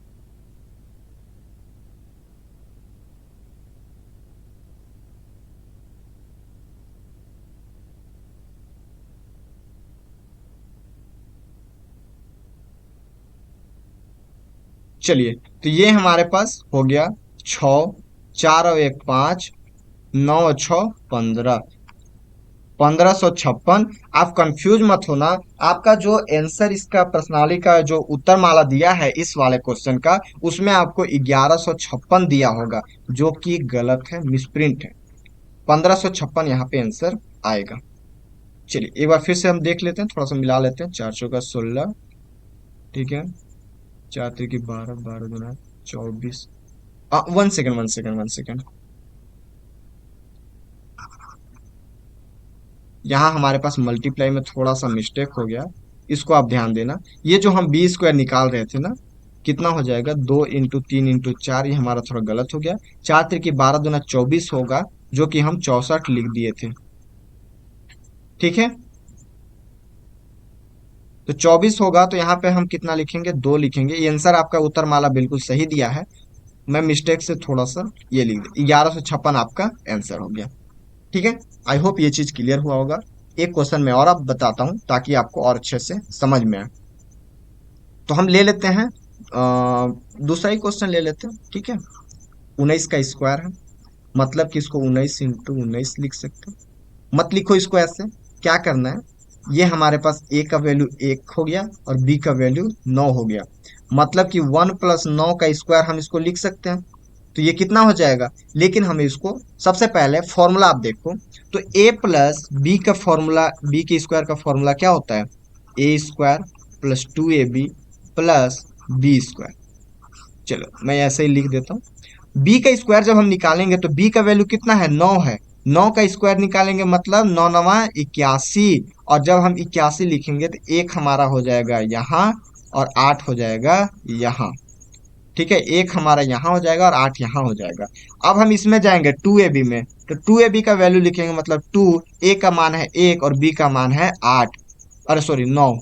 चलिए, तो ये हमारे पास हो गया 6, 4 और 1 5, 9 और 6 15, 1556। आप कंफ्यूज मत होना, आपका जो आंसर इसका प्रश्नावली का जो उत्तर माला दिया है इस वाले क्वेश्चन का, उसमें आपको 1156 दिया होगा, जो कि गलत है, मिसप्रिंट है। 1556 यहाँ पे आंसर आएगा। चलिए, एक बार फिर से हम देख लेते हैं, थोड़ा सा मिला लेते हैं। 4 चौका 16, ठीक है, 4 तिरिकी 12, 12 दूना 24। 1 सेकेंड, 1 सेकेंड, 1 सेकेंड। यहाँ हमारे पास मल्टीप्लाई में थोड़ा सा मिस्टेक हो गया, इसको आप ध्यान देना। ये जो हम बी स्क्वायर निकाल रहे थे ना, कितना हो जाएगा, 2 इंटू 3 इंटू 4, ये हमारा थोड़ा गलत हो गया। 4 तिरिकी 12 दूना 24 होगा, जो कि हम 64 लिख दिए थे। ठीक है, तो 24 होगा तो यहाँ पे हम कितना लिखेंगे, 2 लिखेंगे। ये आंसर आपका उत्तर माला बिल्कुल सही दिया है, मैं मिस्टेक से थोड़ा सा ये लिख दिया, 1156 आपका आंसर हो गया। ठीक है, आई होप ये चीज क्लियर हुआ होगा। एक क्वेश्चन मैं और आप बताता हूँ ताकि आपको और अच्छे से समझ में आए। तो हम ले लेते हैं दूसरा ही क्वेश्चन ले लेते हैं, ठीक है। 19 का स्क्वायर है, मतलब कि इसको 19 × 19 लिख सकते हैं। मत लिखो इसको ऐसे, क्या करना है, ये हमारे पास ए का वैल्यू 1 हो गया और बी का वैल्यू 9 हो गया, मतलब कि 1 + 9 का स्क्वायर हम इसको लिख सकते हैं। तो ये कितना हो जाएगा, लेकिन हमें इसको सबसे पहले फॉर्मूला आप देखो, तो ए प्लस बी का फॉर्मूला, बी के स्क्वायर का फॉर्मूला क्या होता है, A² + 2AB + B²। चलो मैं ऐसे ही लिख देता हूँ। बी का स्क्वायर जब हम निकालेंगे तो बी का वैल्यू कितना है, 9 है। 9 का स्क्वायर निकालेंगे मतलब 9×9 = 81, और जब हम 81 लिखेंगे तो एक हमारा हो जाएगा यहाँ और 8 हो जाएगा यहाँ। ठीक है, एक हमारा यहाँ हो जाएगा और 8 यहाँ हो जाएगा। अब हम इसमें जाएंगे 2AB में, तो 2AB का वैल्यू लिखेंगे मतलब 2, ए का मान है 1 और बी का मान है 8, अरे सॉरी 9।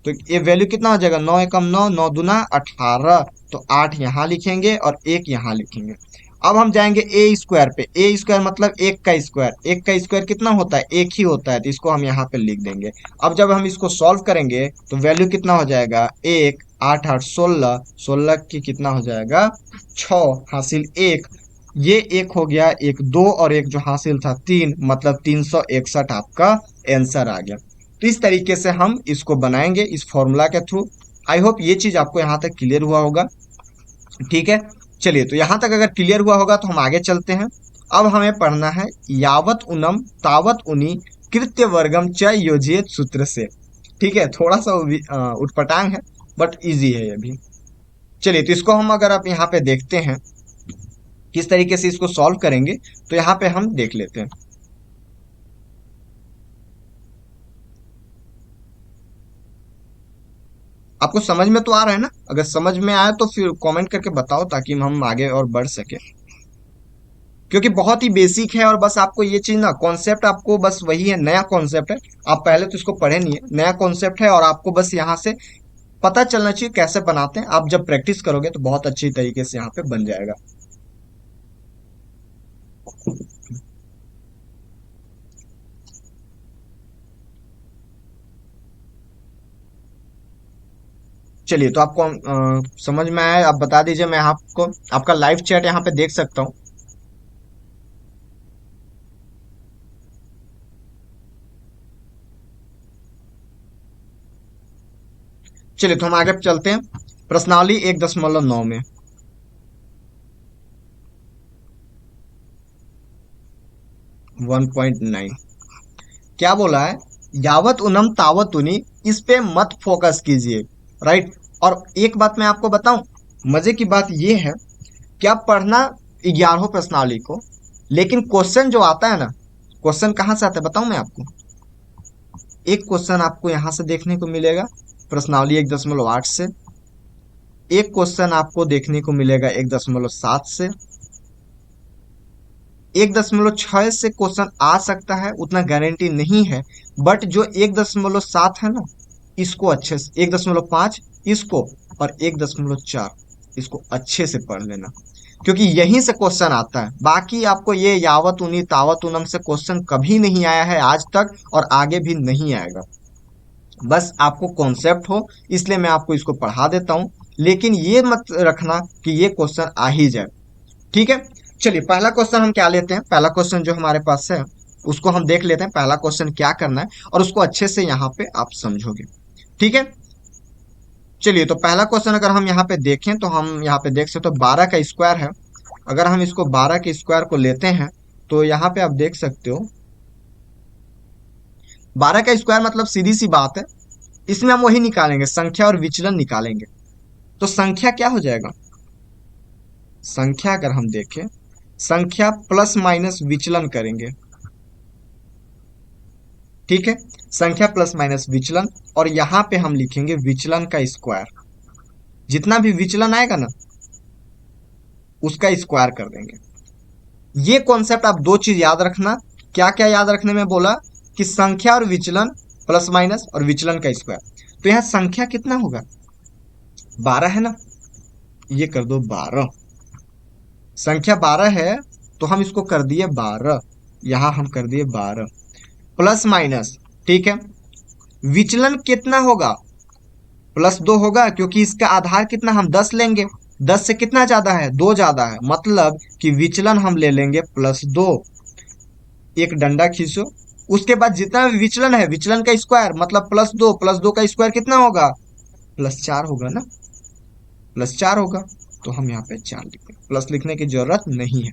तो ये वैल्यू कितना हो जाएगा, 9 × 9 = 9, 9×2 = 18। तो 8 यहाँ लिखेंगे और 1 यहाँ लिखेंगे। अब हम जाएंगे A² पे, A² मतलब 1 का स्क्वायर, 1 का स्क्वायर कितना होता है, 1 ही होता है, तो इसको हम यहाँ पे लिख देंगे। अब जब हम इसको सॉल्व करेंगे तो वैल्यू कितना हो जाएगा, 1 8 8 16, 16 की कितना हो जाएगा 6, हासिल 1, ये एक हो गया, एक 2 और एक जो हासिल था 3, मतलब 361 आपका आंसर आ गया। तो इस तरीके से हम इसको बनाएंगे इस फॉर्मूला के थ्रू। आई होप ये चीज आपको यहाँ तक क्लियर हुआ होगा। ठीक है, चलिए तो यहाँ तक अगर क्लियर हुआ होगा तो हम आगे चलते हैं। अब हमें पढ़ना है यावत उनम तावत उनी कृत्य वर्गम च योजित सूत्र से। ठीक है, थोड़ा सा उटपटांग है बट इजी है ये भी। चलिए तो इसको हम अगर आप यहाँ पे देखते हैं किस तरीके से इसको सॉल्व करेंगे, तो यहाँ पे हम देख लेते हैं। आपको समझ में तो आ रहा है ना, अगर समझ में आया तो फिर कमेंट करके बताओ ताकि हम आगे और बढ़ सके, क्योंकि बहुत ही बेसिक है और बस आपको ये चीज ना, कॉन्सेप्ट आपको बस वही है, नया कॉन्सेप्ट है। आप पहले तो इसको पढ़े नहीं है, नया कॉन्सेप्ट है और आपको बस यहाँ से पता चलना चाहिए कैसे बनाते हैं। आप जब प्रैक्टिस करोगे तो बहुत अच्छी तरीके से यहाँ पे बन जाएगा। चलिए तो आपको समझ में आया, आप बता दीजिए, मैं आपको आपका लाइव चैट यहाँ पे देख सकता हूँ। चलिए तो हम आगे चलते हैं प्रश्नावली 1.9 में। 1.9 क्या बोला है, यावत उनम तावत उनी, इस पे मत फोकस कीजिए। राइट, और एक बात मैं आपको बताऊं, मजे की बात यह है कि आप पढ़ना 11 प्रश्नावली को, लेकिन क्वेश्चन जो आता है ना, क्वेश्चन कहाँ से आता है बताऊं मैं आपको। एक क्वेश्चन आपको यहां से देखने को मिलेगा प्रश्नावली 1.8 से, एक क्वेश्चन आपको देखने को मिलेगा 1.7 से, 1.6 से क्वेश्चन आ सकता है, उतना गारंटी नहीं है। बट जो 1.7 है ना, इसको अच्छे से, 1.5 इसको, और 1.4 इसको अच्छे से पढ़ लेना, क्योंकि यहीं से क्वेश्चन आता है। बाकी आपको ये यावत उनी तावत उनम से क्वेश्चन कभी नहीं आया है आज तक और आगे भी नहीं आएगा। बस आपको कॉन्सेप्ट हो इसलिए मैं आपको इसको पढ़ा देता हूं, लेकिन ये मत रखना कि ये क्वेश्चन आ ही जाए। ठीक है, चलिए पहला क्वेश्चन हम क्या लेते हैं, पहला क्वेश्चन जो हमारे पास है उसको हम देख लेते हैं, पहला क्वेश्चन क्या करना है और उसको अच्छे से यहाँ पे आप समझोगे। ठीक है, चलिए तो पहला क्वेश्चन अगर हम यहाँ पे देखें तो हम यहाँ पे देख सकते हो 12 का स्क्वायर है। अगर हम इसको 12 के स्क्वायर को लेते हैं तो यहाँ पे आप देख सकते हो 12 का स्क्वायर मतलब सीधी सी बात है, इसमें हम वही निकालेंगे, संख्या और विचलन निकालेंगे। तो संख्या क्या हो जाएगा, संख्या अगर हम देखें, संख्या प्लस माइनस विचलन करेंगे। ठीक है, संख्या प्लस माइनस विचलन, और यहां पे हम लिखेंगे विचलन का स्क्वायर। जितना भी विचलन आएगा ना उसका स्क्वायर कर देंगे। ये कॉन्सेप्ट आप दो चीज याद रखना। क्या क्या याद रखने में बोला कि संख्या और विचलन प्लस माइनस और विचलन का स्क्वायर। तो यहां संख्या कितना होगा, 12 है ना, ये कर दो 12, संख्या 12 है तो हम इसको कर दिए 12, यहां हम कर दिए 12 प्लस माइनस। ठीक है, विचलन कितना होगा? +2 होगा, क्योंकि इसका आधार कितना, हम 10 लेंगे। 10 से कितना ज्यादा है? 2 ज्यादा है, मतलब कि विचलन हम ले लेंगे +2। एक डंडा खींचो, उसके बाद जितना भी विचलन है, विचलन का स्क्वायर मतलब +2, +2 का स्क्वायर कितना होगा? +4 होगा ना, +4 होगा। तो हम यहाँ पे 4 लिखें, प्लस लिखने की जरूरत नहीं है।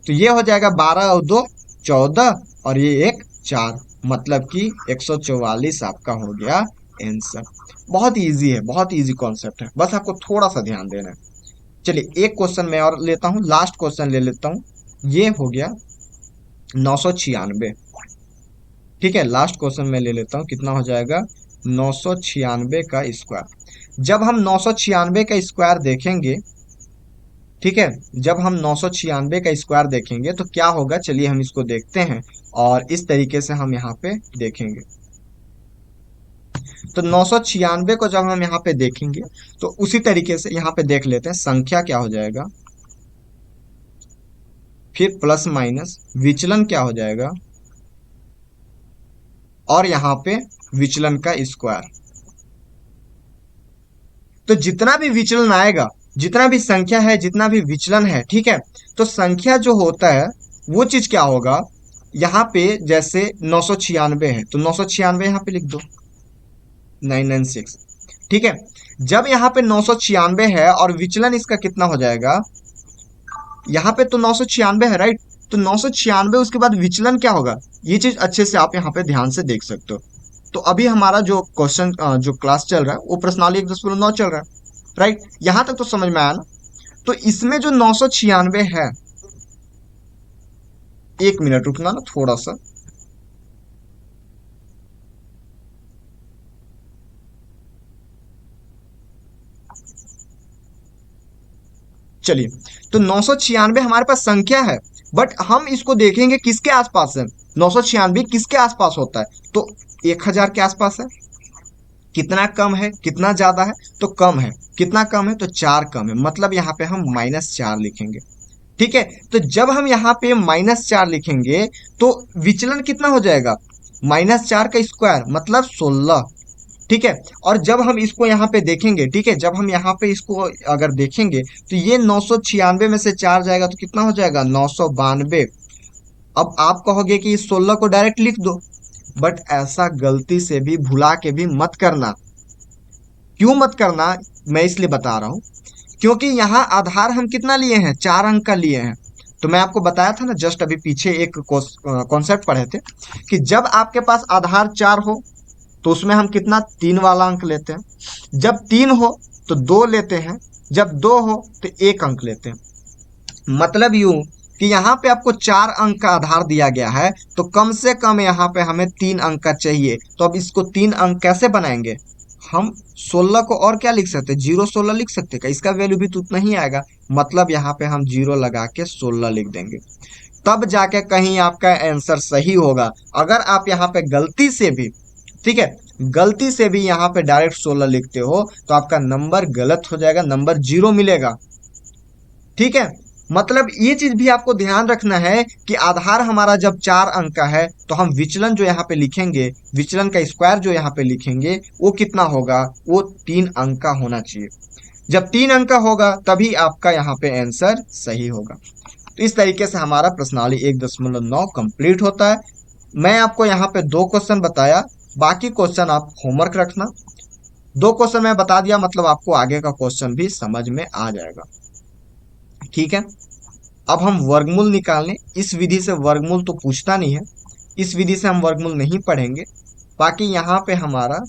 तो ये हो जाएगा 12 और 2 14, और ये एक 4, मतलब कि 144 आपका हो गया आंसर। बहुत इजी है, बहुत इजी कॉन्सेप्ट है, बस आपको थोड़ा सा ध्यान देना है। चलिए एक क्वेश्चन मैं और लेता हूँ, लास्ट क्वेश्चन ले लेता हूँ। ये हो गया 996। ठीक है, लास्ट क्वेश्चन मैं ले लेता हूँ, कितना हो जाएगा? 996 का स्क्वायर। जब हम 996 का स्क्वायर देखेंगे, ठीक है, जब हम 996 का स्क्वायर देखेंगे तो क्या होगा, चलिए हम इसको देखते हैं और इस तरीके से हम यहाँ पे देखेंगे। तो 996 को जब हम यहाँ पे देखेंगे तो उसी तरीके से यहाँ पे देख लेते हैं, संख्या क्या हो जाएगा, फिर प्लस माइनस, विचलन क्या हो जाएगा, और यहाँ पे विचलन का स्क्वायर। तो जितना भी विचलन आएगा, जितना भी संख्या है, जितना भी विचलन है, ठीक है, तो संख्या जो होता है वो चीज क्या होगा, यहाँ पे जैसे 996 है तो 996 यहाँ पे लिख दो, 996। ठीक है, जब यहाँ पे 996 है और विचलन इसका कितना हो जाएगा, यहाँ पे तो 996 है, राइट? तो 996 उसके बाद विचलन क्या होगा, ये चीज अच्छे से आप यहाँ पे ध्यान से देख सकते हो। तो अभी हमारा जो क्वेश्चन जो क्लास चल रहा है वो प्रश्नावली 1.9 चल रहा है, राइट? यहां तक तो समझ में आया ना? तो इसमें जो 996 है, 1 मिनट रुकना ना थोड़ा सा। चलिए, तो 996 हमारे पास संख्या है, बट हम इसको देखेंगे किसके आसपास है। 996 किसके आसपास होता है? तो 1000 के आसपास है। कितना कम है, कितना ज्यादा है? तो कम है। कितना कम है? तो 4 कम है, मतलब यहाँ पे हम -4 लिखेंगे। ठीक है, तो जब हम यहाँ पे -4 लिखेंगे तो विचलन कितना हो जाएगा, -4 का स्क्वायर मतलब 16। ठीक है, और जब हम इसको यहाँ पे देखेंगे, ठीक है, जब हम यहाँ पे इसको अगर देखेंगे तो ये 996 में से 4 जाएगा तो कितना हो जाएगा, 992। अब आप कहोगे कि इस 16 को डायरेक्ट लिख दो, बट ऐसा गलती से भी, भुला के भी मत करना। क्यों मत करना, मैं इसलिए बता रहा हूं, क्योंकि यहाँ आधार हम कितना लिए हैं, 4 अंक का लिए हैं। तो मैं आपको बताया था ना, जस्ट अभी पीछे एक कॉन्सेप्ट पढ़े थे कि जब आपके पास आधार 4 हो तो उसमें हम कितना, 3 वाला अंक लेते हैं। जब 3 हो तो 2 लेते हैं। जब 2 हो तो 1 अंक लेते हैं। मतलब यूं कि यहाँ पे आपको 4 अंक का आधार दिया गया है, तो कम से कम यहाँ पे हमें 3 अंक का चाहिए। तो अब इसको 3 अंक कैसे बनाएंगे हम? 16 को और क्या लिख सकते हैं, 0 16 लिख सकते हैं क्या? इसका वैल्यू भी तो उतना ही आएगा, मतलब यहाँ पे हम 0 लगा के 16 लिख देंगे। तब जाके कहीं आपका आंसर सही होगा। अगर आप यहाँ पे गलती से भी, ठीक है, गलती से भी यहाँ पे डायरेक्ट 16 लिखते हो तो आपका नंबर गलत हो जाएगा, नंबर 0 मिलेगा। ठीक है, मतलब ये चीज भी आपको ध्यान रखना है कि आधार हमारा जब 4 अंक का है तो हम विचलन जो यहाँ पे लिखेंगे, विचलन का स्क्वायर जो यहाँ पे लिखेंगे वो कितना होगा, वो 3 अंक का होना चाहिए। जब 3 अंक का होगा तभी आपका यहाँ पे आंसर सही होगा। तो इस तरीके से हमारा प्रश्नावली 1.9 कंप्लीट होता है। मैं आपको यहाँ पे 2 क्वेश्चन बताया, बाकी क्वेश्चन आप होमवर्क रखना। 2 क्वेश्चन मैं बता दिया, मतलब आपको आगे का क्वेश्चन भी समझ में आ जाएगा। ठीक है, अब हम वर्गमूल निकालने, इस विधि से वर्गमूल तो पूछता नहीं है, इस विधि से हम वर्गमूल नहीं पढ़ेंगे। बाकी यहाँ पे हमारा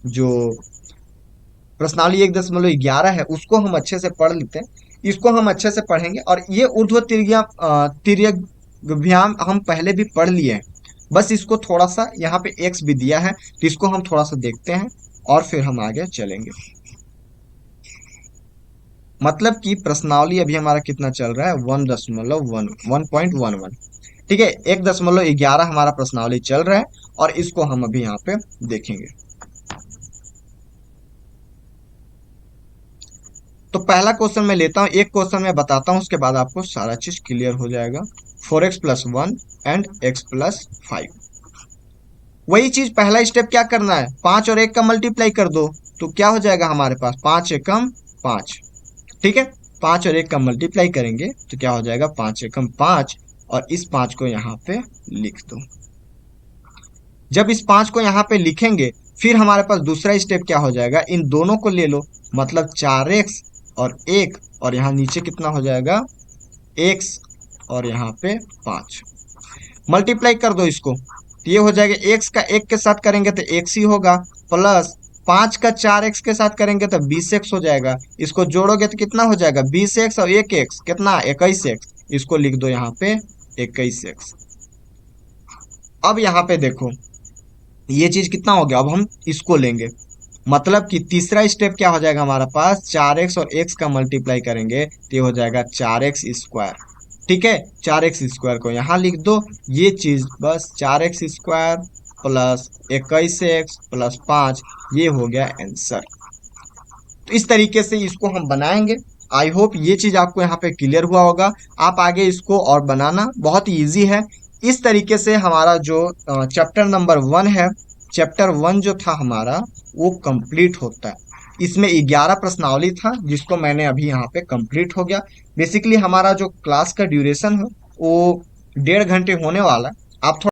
जो प्रश्नावली 1.11 है उसको हम अच्छे से पढ़ लेते हैं, इसको हम अच्छे से पढ़ेंगे। और ये ऊर्ध्व तिर्यक हम पहले भी पढ़ लिए हैं, बस इसको थोड़ा सा यहाँ पे एक्स भी दिया है तो इसको हम थोड़ा सा देखते हैं और फिर हम आगे चलेंगे। मतलब कि प्रश्नावली अभी हमारा कितना चल रहा है, 1.11। ठीक है, 1.11 हमारा प्रश्नावली चल रहा है और इसको हम अभी यहाँ पे देखेंगे। तो पहला क्वेश्चन मैं लेता हूँ, एक क्वेश्चन मैं बताता हूँ, उसके बाद आपको सारा चीज क्लियर हो जाएगा। 4x+1 and x+5। वही चीज पहला स्टेप क्या करना है, 5 और 1 का मल्टीप्लाई कर दो, तो क्या हो जाएगा हमारे पास, 5 एकम 5। ठीक है, 5 और 1 का मल्टीप्लाई करेंगे तो क्या हो जाएगा, 5 एकम 5। और इस 5 को यहाँ पे लिख दो। जब इस 5 को यहाँ पे लिखेंगे, फिर हमारे पास दूसरा स्टेप क्या हो जाएगा, इन दोनों को ले लो, मतलब 4x और 1, और यहाँ नीचे कितना हो जाएगा, x, और यहाँ पे 5। मल्टीप्लाई कर दो इसको, तो ये हो जाएगा, x का 1 के साथ करेंगे तो x ही होगा, प्लस 5 का 4x के साथ करेंगे तो 20x हो जाएगा। इसको जोड़ोगे तो कितना हो जाएगा, 20x और 1x कितना, 21x। इसको लिख दो यहाँ पे 21x। अब यहाँ पे देखो, ये चीज कितना हो गया, अब हम इसको लेंगे, मतलब कि तीसरा स्टेप क्या हो जाएगा हमारा पास, 4x और x का मल्टीप्लाई करेंगे तो ये हो जाएगा 4x²। ठीक है, 4x² को यहाँ लिख दो, ये चीज बस 4x² प्लस 21x+5, ये हो गया आंसर। तो इस तरीके से इसको हम बनाएंगे। आई होप ये चीज आपको यहाँ पे क्लियर हुआ होगा। आप आगे इसको और बनाना, बहुत इजी है। इस तरीके से हमारा जो चैप्टर नंबर 1 है, चैप्टर 1 जो था हमारा, वो कंप्लीट होता है। इसमें 11 प्रश्नावली था, जिसको मैंने अभी यहाँ पे कंप्लीट हो गया। बेसिकली हमारा जो क्लास का ड्यूरेशन है वो 1.5 घंटे होने वाला है। आप